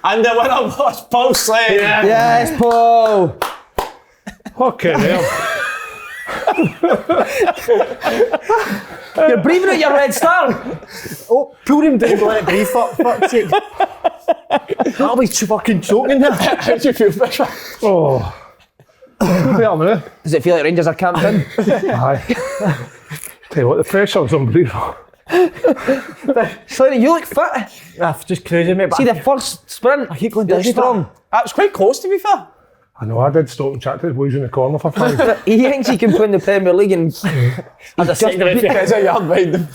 And the winner was Paul Slade. Yeah. Yes, Paul. Okay, there. You're breathing out your red star. Oh, pull him down and let it breathe, fuck's sake. I'll be fucking choking there. How do you feel, Fisher? Oh. Wait a minute. Does it feel like Rangers are camped in? Aye. Tell you what, the pressure was unbelievable. Slaney, you look fit. I've just cruising, mate. But See the first sprint. I keep going You're down. strong. That was quite close, to be fair. I know, I did stop and chat to the boys in the corner for 5. He thinks he can play in the Premier League and As a second, there's a yard behind him.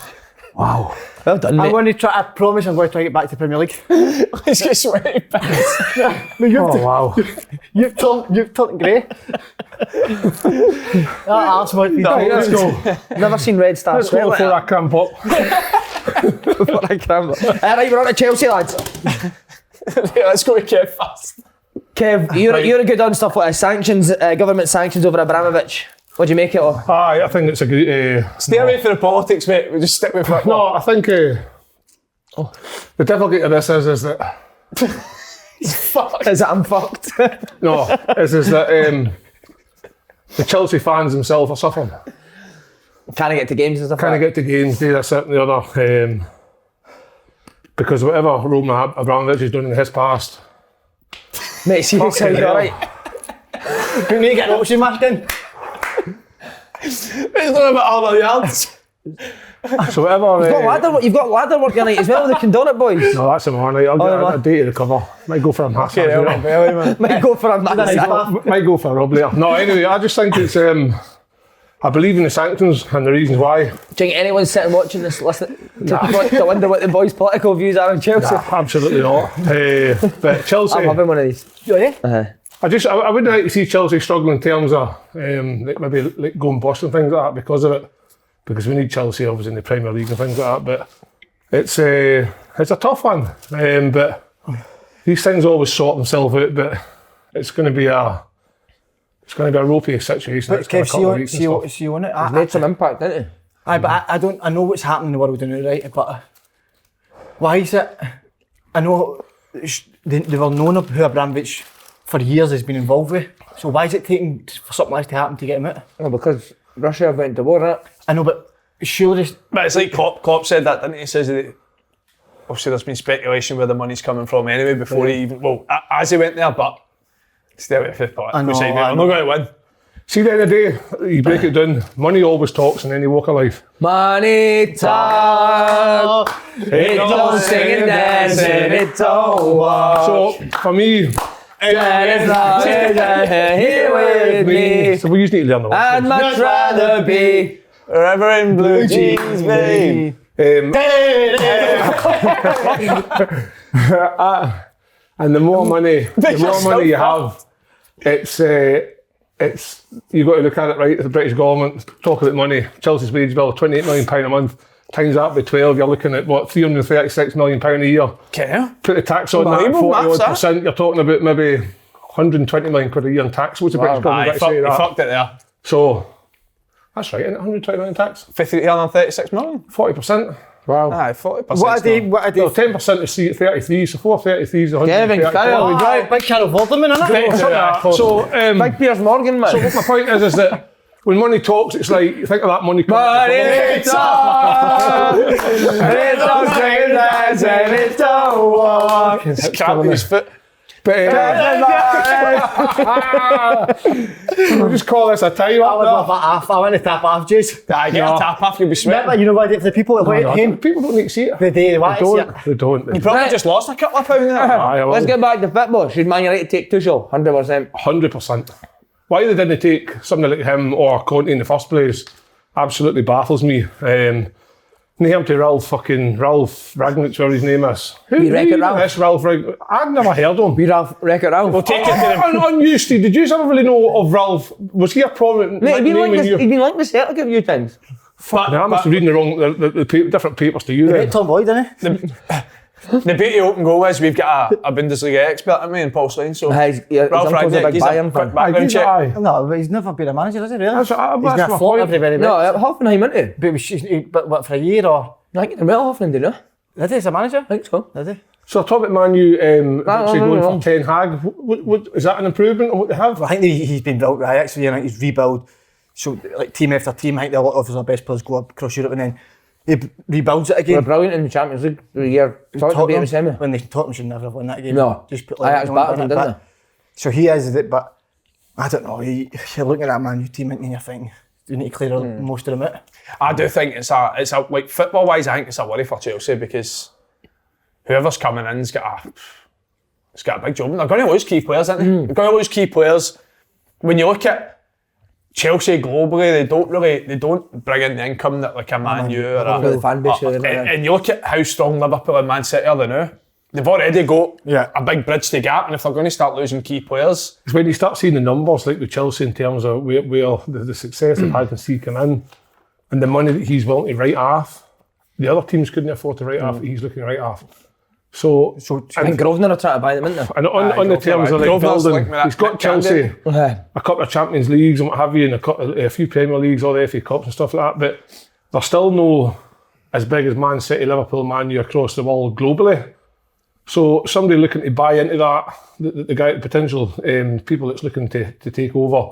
Wow. well done, I'm mate. going to try, I promise I'm going to try to get back to the Premier League. He's get sweaty pants. Oh, wow. You've turned grey. That arse might be Right, let's go. Never seen Red Star Let's sweat go like before that. I cramp up. Before I cramp up. Right, we're on to Chelsea, lads. Yeah, let's go with Kev first. Kev, you're a good on stuff like sanctions, government sanctions over Abramovich. What do you make it of? Aye, I think it's a good... Stay away from the politics, mate. We'll just stick with football. No, I think the difficulty of this is that... Is that I'm fucked? No, is that the Chelsea fans themselves are suffering. Can I get to games and stuff Can I like get to games, do this, that and the other. Because whatever Roman Abramovich has done in his past... Mate, seriously, Fucking you're hell. right. We need to get an oxygen mask in. It's not about 100 yards. So whatever... You've got ladder work tonight as well, they condone it, boys. No, that's tomorrow night. I'll Oh, get man. a day to recover. Might go for a massage. Okay, you know. belly, man. Might go for a massive. Might go for a rub later. No, anyway, I just think it's... I believe in the sanctions and the reasons why. Do you think anyone's sitting watching this listening to wonder what the boys' political views are on Chelsea? Nah, absolutely not. But Chelsea... I'm having one of these. Yeah. I wouldn't like to see Chelsea struggle in terms of like maybe like going bust and things like that because of it. Because we need Chelsea obviously in the Premier League and things like that. But it's a tough one. But these things always sort themselves out. But it's going to be a ropey situation. But It's gonna Kev, couple of weeks and stuff. see on it. He's made some impact, didn't he? Aye, but I know what's happening in the world now, right? But why is it? I know they were known of who Abramovich for years has been involved with. So why is it taking for something like this to happen to get him out? Oh, because Russia went to war, innit? I know, but surely But it's like Klopp said that, didn't he? He says that obviously there's been speculation where the money's coming from anyway before he even... Well, as he went there, but stay away from the political side. We're not going to win. See, at the end of the day, you break it down. Money always talks in any walk of life. Money talk, it don't sing and dance and it don't walk. So for me, Here with me, so we just need to learn the words. I'd much rather be. Wherever in blue jeans, babe. And the more money, you have, it's you got to look at it right. The British government talk about money. Chelsea's wage bill, £28 million a month. Times that by 12, you're looking at what, £336 million a year. Okay. Put the tax on that, Unbelievable 40%. You're talking about maybe 120 million quid a year in tax. What's the British government He got to say to that? fucked it there. So that's right, isn't it? 120 million tax, 336 million? 40%. Wow. Aye, 40%. what are they? Well, 10% is 33, so 433 is 130. Kevin, Kyle, we drive. Big Carol Vorderman, innit? So, Big Piers Morgan, man. so what my point is that when money talks, it's like, you think of that money coming Money talk, it don't sing and dance and it don't walk. It's cramping his foot. We'll just call this a time I up would there. love that half. I want to tap half, Jays. I get a tap off, you'll be Remember, sweating. you know what I did for the people that went home People don't need to see it. the day they want to see it. They don't. You probably just lost a couple of pounds there. Aye, I will. Let's get back to football. Should Man United take Tuchel? 100%. 100%. Why they didn't take somebody like him or Conte in the first place absolutely baffles me. Name to Ralph Ragnick, whatever his name is. We Wreck-It Ralph. This Ralph Ragnick. I've never heard of him. We Wreck-It Ralph. We'll take it to the... Unused to. Did you ever really know of Ralph? Was he a prominent Mate, name in your... he's been linked with Celtic a few times. I must be reading the wrong, the different papers to you then. Tom Boyd, didn't he? The beauty of open goal is we've got a Bundesliga expert in me and Paul Slane, so His Ralph uncle's a Ragnick, big he's a Bayern quick fan. background check. No, but he's never been a manager, has he, really? That's He's my been a flop point. everybody. No, Hoffenheim, isn't he? But what, for a year or... I think they're well Hoffenheim, do you know? Did he as a manager? I think so. Did he? So talk about Man U, actually no, going no. for Ten Hag. What, is that an improvement on what they have? I think he's been built right. Actually, he's rebuilt. So, like, team after team, I think a lot of our best players go across Europe and then he rebuilds it They're again. brilliant in the Champions League the year. Tottenham beat them semi. When Tottenham should never have won that game. No. Just put Ajax battered them, didn't but- So he is it, but I don't know. You're looking at that Man U team and you're thinking, you need to clear most of them out. I do think it's a like football wise, I think it's a worry for Chelsea because whoever's coming in's got a big job. And they're going to lose key players, aren't they? They're going to lose key players. When you look at Chelsea globally, they don't bring in the income that like a Man U or a, the fan base, and you look at how strong Liverpool and Man City are now. They've already got a big bridge to gap, and if they're going to start losing key players, It's when you start seeing the numbers, like with Chelsea in terms of where the success they've had in seeking in, and the money that he's willing to write off, the other teams couldn't afford to write off. He's looking to write off. So I think Grosvenor are trying to buy them, isn't they? and on the terms of like Grosvenor's building, like that he's got Nick Chelsea Yeah. a couple of Champions Leagues and what have you, and a few Premier Leagues, all the FA Cups and stuff like that. But they're still no as big as Man City, Liverpool, Man U across the world globally. So somebody looking to buy into that, the guy, potential people that's looking to take over,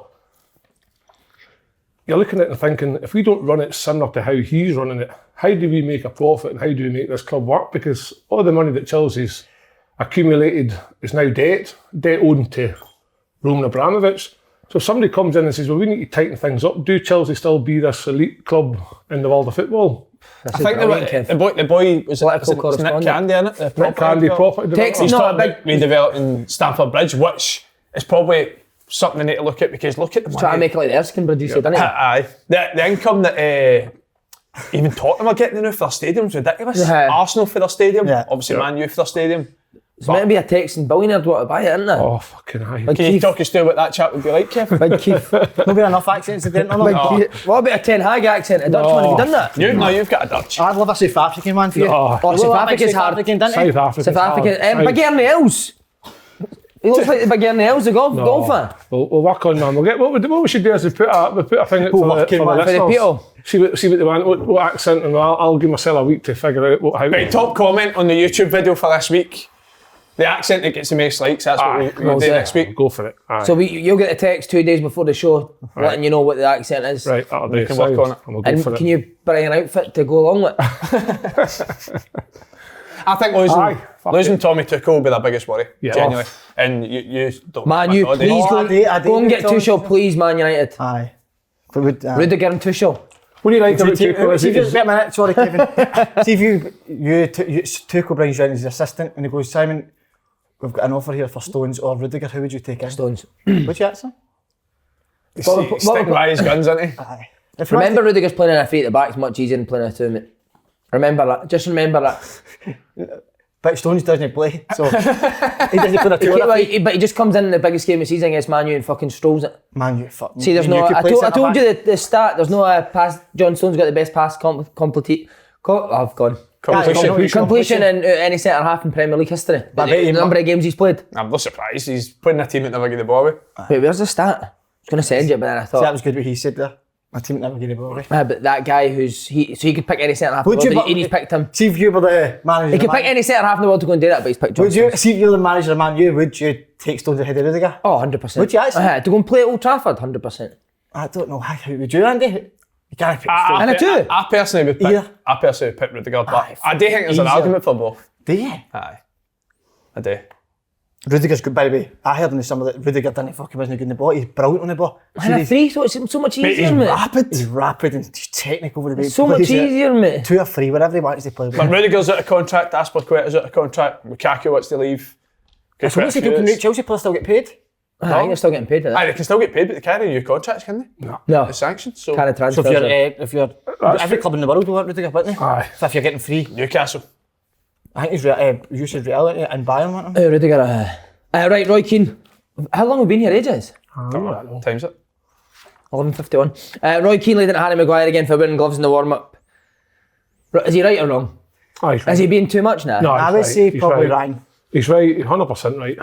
you're looking at it and thinking, if we don't run it similar to how he's running it, how do we make a profit and how do we make this club work? Because all the money that Chelsea's accumulated is now debt owed to Roman Abramovich. So if somebody comes in and says, well, we need to tighten things up, do Chelsea still be this elite club in the world of football? I think the boy was Nick Candy, isn't it? Nick Candy, property developer. He's talking about redeveloping Stamford Bridge, which is probably something they need to look at because look at the money. Trying to make it like the Erskine Bridge, you said, didn't he? Aye. The income that even Tottenham are getting now for their stadium is ridiculous. Yeah. Arsenal for their stadium, obviously Man U for their stadium. It's meant to be a Texan billionaire to want to buy it, isn't it? Oh, fucking high. Big Can you Keith. talk us through what that chat would be like, Kev? Big Keith. Not been enough accents, didn't there? Big Keith. What about a Ten Hag accent? A Dutchman, have you done that? You've got a Dutch. I'd love a South African one for you. Oh, Oh, South Africa's hard. African, didn't he? South Africa. South African. Big Ernie Els. He looks like the Big Ernie Els, the golfer. We'll work on, man. What we should do is we put a thing out for the listeners. people. See what they want, what accent, and I'll give myself a week to figure out how. Right, top comment on the YouTube video for this week. The accent that gets the most likes, that's what we'll do next week. Go for it. Aye. So you'll get a text 2 days before the show letting you know what the accent is. Right, that'll do. We can work on it. And we'll go And for it. can you bring an outfit to go along with it? I think losing Tommy Tuchel will be the biggest worry, genuinely. And you don't. Man U, please go and get Tuchel, please, Man United. Aye. But Rudiger and Tuchel. What do you like about Tuchel? See if you, wait a minute, sorry Kevin. See if Tuchel brings you in as his assistant and he goes, Simon, we've got an offer here for Stones or Rudiger, who would you take in? Stones. Would you answer? Sticking by his guns, isn't he? Aye. Remember Rudiger's playing in a three at the back is much easier than playing in a two, mate. Remember that. Just remember that. But Stones doesn't play, so he doesn't play a two. But he just comes in the biggest game of the season against Man U and fucking strolls it. Man U, fuck. See, there's no. I told you the stat. There's no pass. John Stones got the best pass completion in any centre half in Premier League history. The number of games he's played. I'm not surprised. He's playing a team that never get the ball away. Wait, where's the stat? I was going to send you, but then I thought. See, that was good what he said there. My team never get the ball away. But that guy so he could pick any centre half in the world, and he's picked him. See if you were the manager. He could pick any centre half in the world to go and do that, but he's picked John Would you Stones. see if you're the manager of Man U? Would you take Stones ahead of Rudiger? Oh, 100%. Would you actually? To go and play at Old Trafford, 100%. I don't know how would you, Andy? You can't pick Stones. And a two. I personally would pick Rudiger, but I do think there's an argument for both. Do you? Aye, I do. Rudiger's good, by the way. I heard in the summer that Rudiger didn't fucking wasn't good in the ball. He's brilliant on the ball. And a three, so it's so much easier, mate. He's rapid and he's technical with the way he So much plays it. easier, mate. 2 or 3, whatever he wants to play with. But Rudiger's out of contract, Asperqueta's out of contract, Lukaku wants to leave. So what's he doing? Chelsea players still get paid? I think they're still getting paid for that. Aye, they can still get paid, but they carry new contracts, can they? No. The sanctions. So Kind of So transfers. if you're every club in the world will want Rudiger, wouldn't they? Aye. So if you're getting free, Newcastle. I think he's used his reality and Bayern want him. Rudiger. Right, Roy Keane. How long have we been here? Ages? Times it. 11:51. Roy Keane leading Harry Maguire again for winning gloves in the warm-up. Is he right or wrong? Aye, Is he being too much now? No, I would he's say right. He's probably right. Ryan. He's right, 100% right.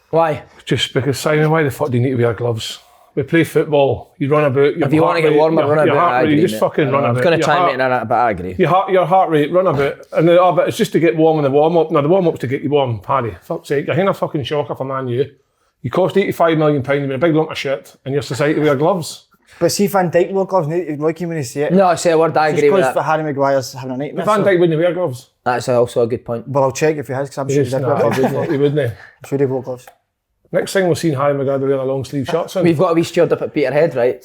Why? Just because, Simon, why the fuck do you need to wear gloves? We play football, you run about. If you want to get warm up, run your about. heart I rate, agree, you just mate. fucking run I about. was going to Your try and heart- make that, but I agree. Your heart rate, run a bit, and but it's just to get warm in the warm-up. No, the warm-up's to get you warm, Paddy. Fuck's sake, you're hitting a fucking shocker for Man U. You cost £85 million, you're a big lump of shit, and you're society wear gloves. But see, Van Dijk wore gloves, Roy Keane when he say it. No, I say a word, I Just agree with because that. Harry Maguire's having a nightmare. Van Dijk wouldn't wear gloves. That's also a good point. Well, I'll check if he has, because I'm sure he did wear gloves before. He wouldn't. I'm sure he wore gloves. Next thing we'll see Harry Maguire wearing a long sleeve shirt soon. We've got a wee steward up at Peterhead, right?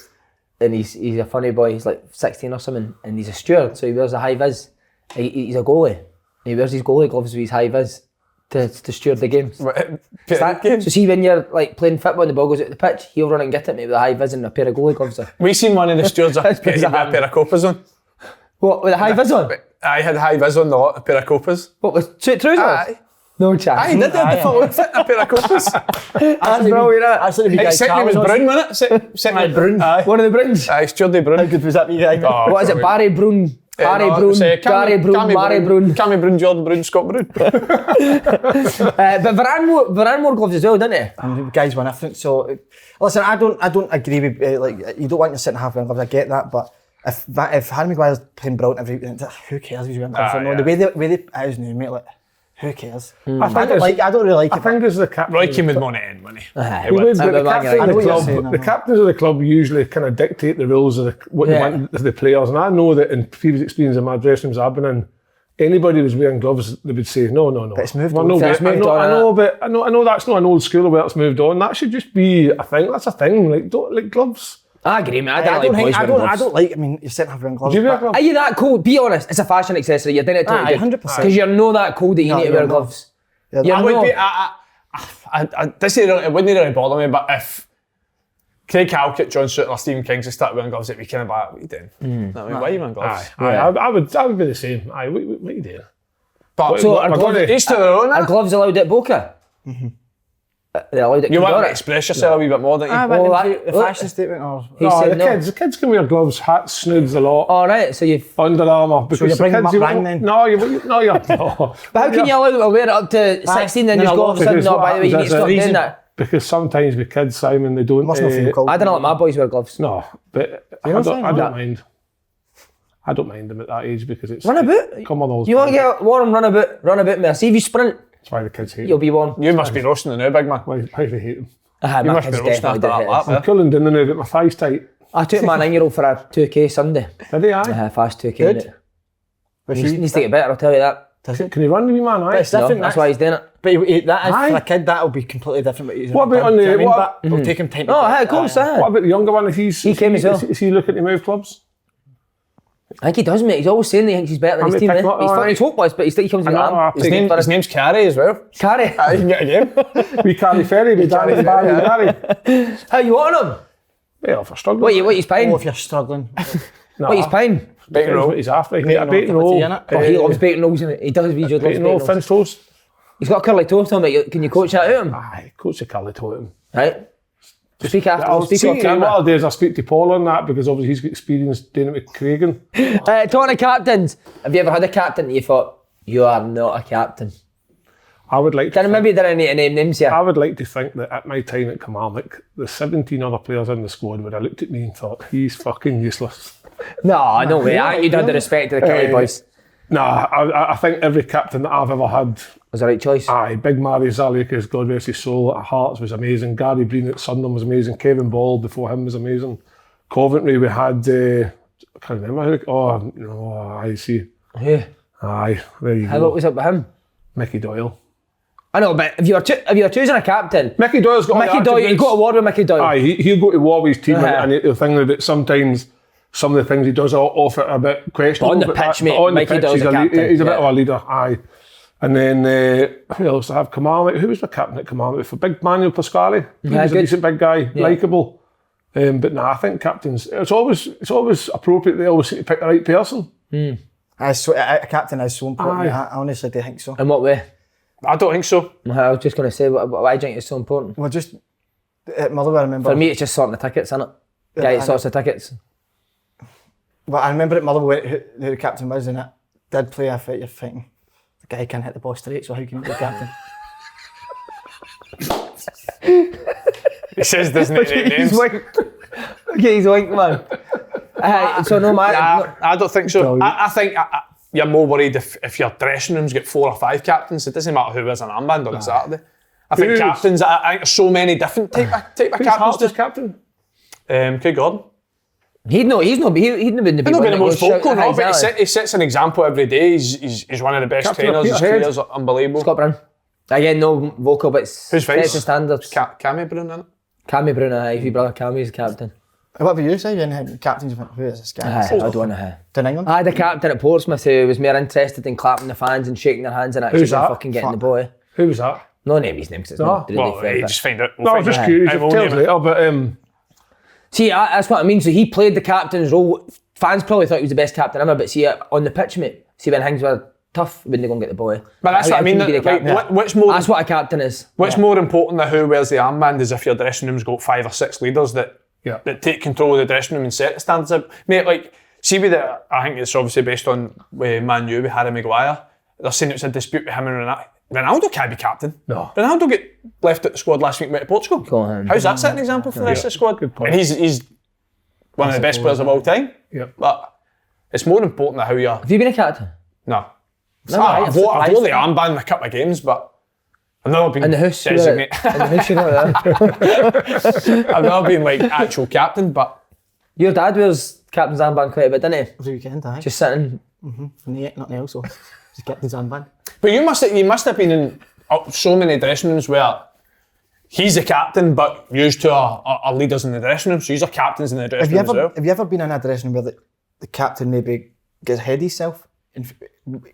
And he's a funny boy, he's like 16 or something, and he's a steward, so he wears a high vis. He's a goalie. And he wears his goalie gloves with his high vis to steward the games. So see when you're like playing football and the ball goes out the pitch, he'll run and get it, mate, with a high vis and a pair of goalie gloves on. We seen one of the stewards get a pair of copas on. What, with a high vis on? I had high vis on the lot, a pair of copas. What, with trousers? Aye. No chance. I did have the full outfit, a pair of copas. That's brilliant, that. That's like the guy Second was Brun, wasn't it? Second Brun. Aye. One of the Bruns. Aye, Stewardy Brun. How good was that wee guy? What is it, Barry Brun? Harry no, Brun, say, Gary Brun, Mary Brun. Cammy Brun, Jordan Brun, Scott Brun. But Varane wore gloves as well, didn't he? And the guys were different. So, listen, I don't agree with like you don't want to sit and have gloves. I get that, but if Harry Maguire's playing brilliant every, who cares if he's wearing gloves or not? yeah. The way they it is now, mate. Like, who cares? I don't really like I it. think as the captain, Roy Keane would want to end, wouldn't he? He would, but the I know captain of what the you're club, saying, the captains of the club usually kind of dictate the rules of what they want the players. And I know that in previous experience in my dressing rooms I've been in, anybody who was wearing gloves, they would say no. But it's moved Well, on. no, It's but moved on, I know that's not an old school where it's moved on. That should just be a thing. That's a thing. Like don't like gloves. I agree, mate. I I don't like boys wearing gloves. I don't like. I mean, you're sitting having gloves. Do you wear but- gloves? Are you that cold? Be honest, it's a fashion accessory. You're doing it totally Aye, 100%. Because you're not that cold that you No, need to you're wear not. gloves. Yeah, You're I would not. be. It wouldn't really bother me, but if Craig Halkett, John Souttar, or Stephen Kings had started wearing gloves, it'd be kind of like, what are you doing? I mean, why are you wearing gloves? I would be the same. Aye, what are you doing? But So What- are what- gloves, what- each to their own. are innit? gloves allowed at Boca? They're allowed at You want to Candora. express yourself a wee bit more, don't you? Well, the fashion statement or He No, said no. the kids can wear gloves, hats, snoods, a lot. All right, so you've... Under Armour. Because you're the bringing kids, them up Rang then? No, you're no. But how can you allow them to wear it up to 16 and No, just no, go off a sudden, because no, what by the way, you need to happens stop is doing that? Because sometimes with kids, Simon, they don't. must not feel cold. I don't let my boys wear gloves. No, but I know what don't I'm saying? mind. I don't mind them at that age because it's Run about. Come on, those. You want to get warm, run about, mate. See if you sprint, That's why the kids hate you'll them. be warm. You must be roasting the new big man. Why do they hate them? My must kids be roasting definitely after did that hate lap, it. I'm cooling down now, get my thighs tight. I took my 9-year-old for a 2K Sunday. Did they? Aye. Fast 2K. Good. Mate. He needs to get better, I'll tell you that. Can you run to me, man? Aye. It's No, different. that's why he's doing it. But that is, Aye. for a kid, that'll be completely different. But he's What about on do you the- know what I mean? what- But it'll take him time. Oh, to hey, of course, What about the younger one? He came as well. Is he looking to move clubs? I think he does, mate. He's always saying he thinks he's better than How his many team. pick him up? He's Aye. he's hopeless, but he comes in. I know, His name's Carey as well. Carry. You can get a game. We carry ferry, we Danny and Barry, Gary. How you want him? Well, for struggling. What he's paying? Oh, if you're struggling. What he's paying? Bacon roll. What he's after. He can get a bacon Bacon roll, roll. cup of tea, innit? Oh, he loves bacon rolls, innit? He does. He loves Bacon bacon roll, rolls. French toast. He's got a curly toast on it. Can you coach that out of him? Aye, coach the curly to him. Right. Speak after. I'll Speak speak off to him. What camera. I'll do is I'll speak to Paul on that because obviously he's got experience doing it with Cragen. Talking to captains. Have you ever had a captain that you thought, you are not a captain? I would like to Can maybe didn't need to name names here. I would like to think that at my time at Kilmarnock, the 17 other players in the squad would have looked at me and thought, he's fucking useless. No, no way. I think you'd have the respect to the Kelly boys. Nah, I think every captain that I've ever had, Was the right choice. aye, Big Mari Zalikas, God rest his soul, at Hearts was amazing. Gary Breen at Sunderland was amazing. Kevin Ball before him was amazing. Coventry, we had, I can't remember who, I see. Yeah. Aye, there you How go. what was up with him? Mickey Doyle. I know, but if you're choosing a captain, Mickey Doyle's got all Mickey the Doyle, you've attributes. got a war with Mickey Doyle. Aye, he'll go to war with his team, Uh-huh. and the thing that sometimes some of the things he does are off it a bit questionable. On the but pitch, that- mate, but on the Mickey pitch, Doyle's he's a captain, he's a bit yeah. of a leader. Aye, And then who else I have? Kamali. Who was the captain at Kamali? For big Manuel Pasquale. He was a decent big guy, likeable. But I think captains. It's always appropriate. They always seem to pick the right person. A captain is so important. I honestly do think so. In what way? I don't think so. I was just going to say, why do you think it's so important? Well, just at Motherwell, I remember. For me, it's just sorting the tickets, isn't it? Guy that sorts the tickets. Well, I remember at Motherwell who the captain was, and it did play a fight. You're thinking, the guy can't hit the ball straight, so how can he be the captain? He says doesn't it names. Okay, he's winked, man. So no matter. I don't think so. I think you're more worried if your dressing room's got 4 or 5 captains. It doesn't matter who wears an armband on a Saturday. I think captains. I think there's so many different type of captains. Who's captain? Craig Gordon. He'd not been the most vocal, no, but he sets an example every day. He's one of the best trainers. His career's unbelievable. Scott Brown. Again, no vocal, but who's vice? The standards. Cammy Brown, isn't it? Cammy Brown, his brother Cammy's captain. What about you, Simon? Captains, who is this guy? I don't know. In England? I had a captain at Portsmouth who was more interested in clapping the fans and shaking their hands and actually fucking getting the ball. Who was that? No name his name because it's not really fair. Just find out. I was just curious. Tell us later, but see, that's what I mean. So he played the captain's role. Fans probably thought he was the best captain ever, but see, on the pitch, mate, see when things were tough, when they go and get the ball. But that's what I mean. What's more? That's what a captain is. What's more important than who wears the armband is if your dressing room's got 5 or 6 leaders that take control of the dressing room and set the standards up. Mate, like, see with the, I think it's obviously based on Man U with Harry Maguire. They're saying it was a dispute with him and Ronaldo. Ronaldo can't be captain. No. Ronaldo got left at the squad last week with Portugal. How's that set an example for the rest of the squad? Good point. And he's one of the best players of all time. Yep. But it's more important than how you're... Have you been a captain? No. I've wore the armband in a couple of games, but I've never been designated. I've never been like actual captain, but... Your dad wears captain's armband quite a bit, didn't he? Every weekend, aye. Just sitting... Nothing else, so just captain's armband. But you must have been in so many dressing rooms where he's the captain, but used to are leaders in the dressing room, so you're captains in the dressing room as well. Have you ever been in a dressing room where the captain maybe gets ahead of himself?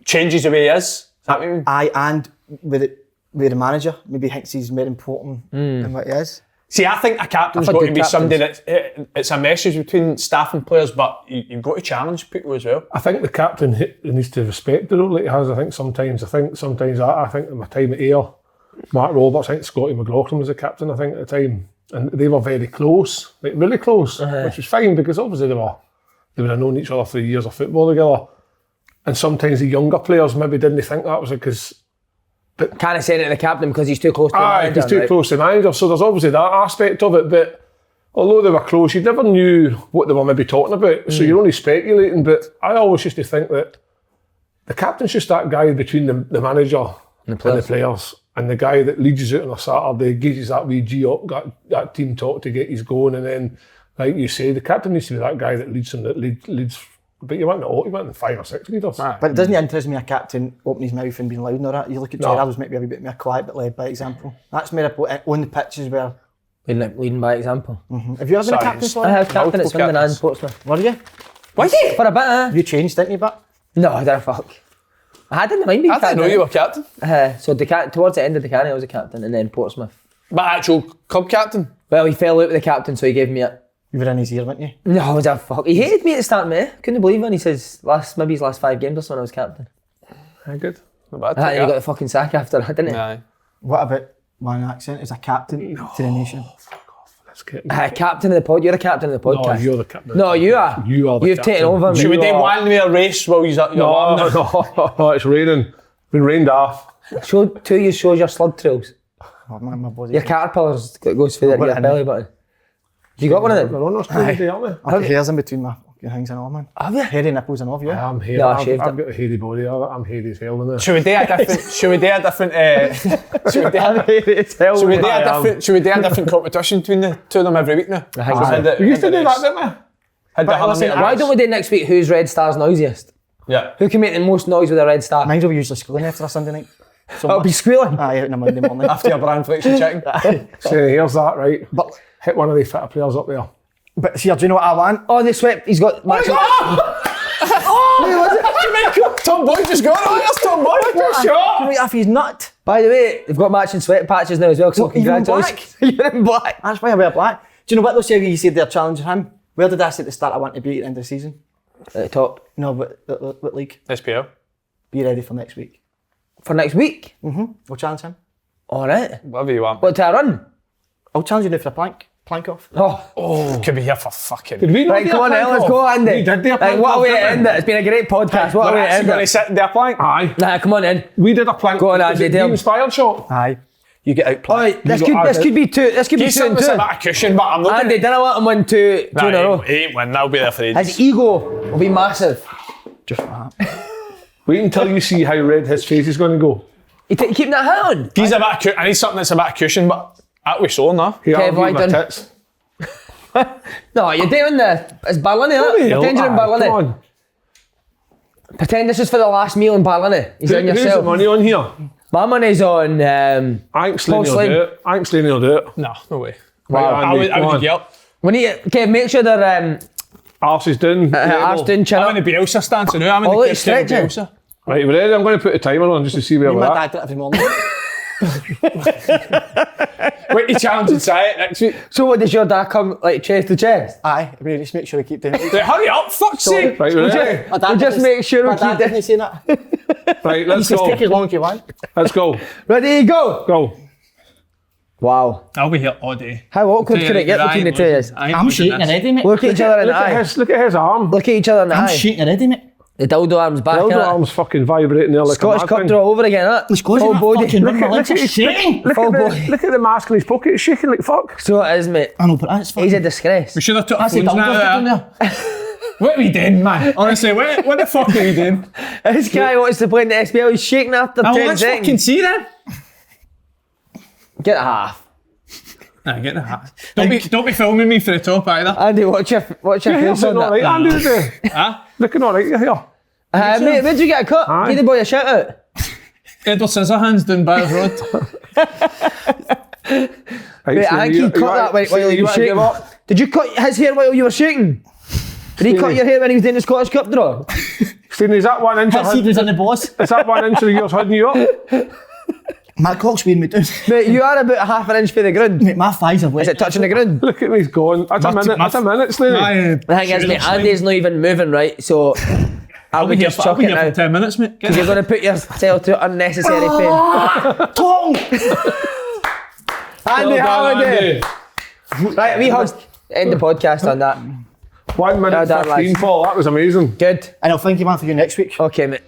Changes the way he is? That what you mean? Aye, and with the manager, maybe thinks he's more important than what he is. See, I think a captain's got to be somebody that it's a message between staff and players, but you've got to challenge people as well. I think the captain needs to respect the role that he has. I think sometimes in my time at Ayr, Mark Roberts, I think Scotty McLaughlin was the captain, I think, at the time. And they were very close, like really close, which was fine because obviously they would have known each other for years of football together. And sometimes the younger players maybe didn't think that was because... But can't say it to the captain because he's too close to the manager. He's too close to the manager, so there's obviously that aspect of it, but although they were close, you never knew what they were maybe talking about, so you're only speculating. But I always used to think that the captain's just that guy between the manager and the players, and the guy that leads you out on a Saturday, gauges that wee G up, that team talk to get you going, and then, like you say, the captain needs to be that guy that leads them, that leads. But you want the 5 or 6 leaders. But it doesn't interest me a captain opening his mouth and being loud and all that. You look at Gerrard's maybe a wee bit more quiet but led by example. That's more on the pitches where... Leading by example. Have you ever been a captain? I have captain at Swindon and Portsmouth. Were you? Was it? For a bit, You changed, didn't you, but? No, I didn't fuck. I didn't mind being captain. I didn't know you were captain. So towards the end of the Canny I was a captain and then Portsmouth. But actual club captain? Well, he fell out with the captain so he gave me it. You were in his ear, weren't you? No, I was a fuck. He hated me at the start, mate. Couldn't believe it when he says maybe his last 5 games or so when I was captain. Good. Not bad. And he got the fucking sack after that, didn't he? Aye. What about one accent as a captain to the nation? Fuck off. Let's get captain of the pod. You're a captain of the podcast. No, you're the captain. No, you are. You are the You've captain. taken over. Should we do one more race while you're No, it's raining. Been rained off. Show 2 years shows your slug trails. Oh, man, my body. Your caterpillars goes through your belly button. You got one of them? We're on Australia Day, aren't we? I've got hairs in between my hangs and all, man. Have you? Hairy nipples and all, yeah. I'm hairy. No, I I've shaved got a hairy body. I'm hairy as hell in there. Should we do a different? Should we do a different competition between the two of them every week now? We used to do that, didn't we? Why don't we do next week who's Red Star's noisiest? Yeah. Who can make the most noise with a Red Star? Mine's will be usually squealing after a Sunday night. So It'll be squealing. Aye, out on a Monday morning. After your brand flexion chicken. So here's that, right? But Hit one of the fitter players up there. But see, do you know what I want? Oh, they swept. He's got... Two Tom Boyd just got it. There's Tom Boyd. What a shot. Wait, if he's nut. By the way, they've got matching sweat patches now as well, so What, you're in congratulations. You're in black. That's why I wear black. Do you know what they'll say when you said they're challenging him? Where did I say at the start I want to be at the end of the season? At the top. No, but what league? SPL. Be ready for next week. For next week? We'll challenge him. Alright. Whatever you want. What, to a run? I'll challenge you now for a plank off. Oh. Could be here for fucking. Did we not Right, do come a on plank now, let's off? go, Andy. We did do a Like, plank what a off, way to didn't end we? it. It's been a great podcast. What a way to end Going to it. sit there plank. Aye. Nah, come on in. We did a plank. Go on, Was Andy, it tell the him. inspired shot? Aye. You get out plank. Alright, this You could got this Andy. could be two. This could be He's 2 and something 2. a bit of cushion, but I'm not. Andy, didn't let him win two in a row. He ain't win. I'll be there for ages. His ego will be massive. Just for that. Wait until you see how red his face is going to go. You keeping that hat on? He's a bit of I need something that's a bit of cushion, but that was so now. Here, Kev, I'll why give my done? tits. No, you're doing this. It's Berlin, innit? Hell, Pretend you're in aye, Berlin. come on. Pretend this is for the last meal in Berlin. He's on Who's the yourself. money on here? My money's on. I ain't Slaney Paul will Slim. do it. I ain't Slaney will do it. No, no way. Wow, I Andy, would come on. get up. We need to, Kev, make sure they're Arse is down. arse down, chin I'm up. in the Bielsa stance now. I'm in Oh, the look, Cristiano stretching. Bielsa. Right, we're ready. I'm going to put a timer on just to see where Me and we're my at. dad do it every morning. Wait, you challenge and say it next week. So what, does your dad come like chest to chest? Aye, we just make sure we keep doing it. Wait, hurry up, fuck's sake. Right, we're ready. My dad We'll just didn't- make sure we my dad keep didn't say that. Right, let's Just take go. as long as you want. Let's go. Ready, go! Go. Wow. I'll be here all day. How awkward could it get between the two of us? I'm shaking already, mate. Look at each other in the eye. Look at his arm. Look at each other in the I'm eye. shaking already, mate. The dildo arm's back, The innit? arm's fucking vibrating there like Scottish a mad Cup thing. draw over again, innit? It's because Full my body. fucking Look my at, legs look, are at shaking. look, Full at body. the, look at the mask in his pocket. It's shaking like fuck. So it is, mate. I know, but that's fucking... He's a disgrace. We should have took our That's the phones dildo down now. there. What are we doing, man? Honestly, what the fuck are we doing? This guy wants to play in the SPL. He's shaking after 10 Let's fucking seconds. see then. Get a half. Nah, get the hat. Don't be filming me for the top either. Andy, watch your You're face on looking alright, that. Andy, today. Huh? Looking alright, you're here. Mate, where'd you get a cut? Aye. Give the boy a shout out. Edward Scissorhands down Barrows Road. Right, Wait, so I think you- he cut that while you were wanna give shaking. up? Did you cut his hair while you were shaking? Did he cut your hair when he was doing the Scottish Cup draw? Stephen, is that 1 inch? That seed was in the boss. Is that 1 inch of yours holding you up? My cock's weighing me down. Mate, you are about half an inch for the ground. Mate, my thighs are wet. Is it touching the ground? Look at me, he's going. That's a minute. That's a minute, Slaney. The thing is, mate, Andy's not even moving right, so I'll be just I'll be chucking here it for now. 10 minutes, mate. Get You're going to put yourself to unnecessary pain. Tongue! Andy, Well done, Halliday. Andy. Right, we hugged. End the podcast on that. 1 minute Well done, 15, lads. Paul. That was amazing. Good. And I'll thank you, man, for you next week. Okay, mate.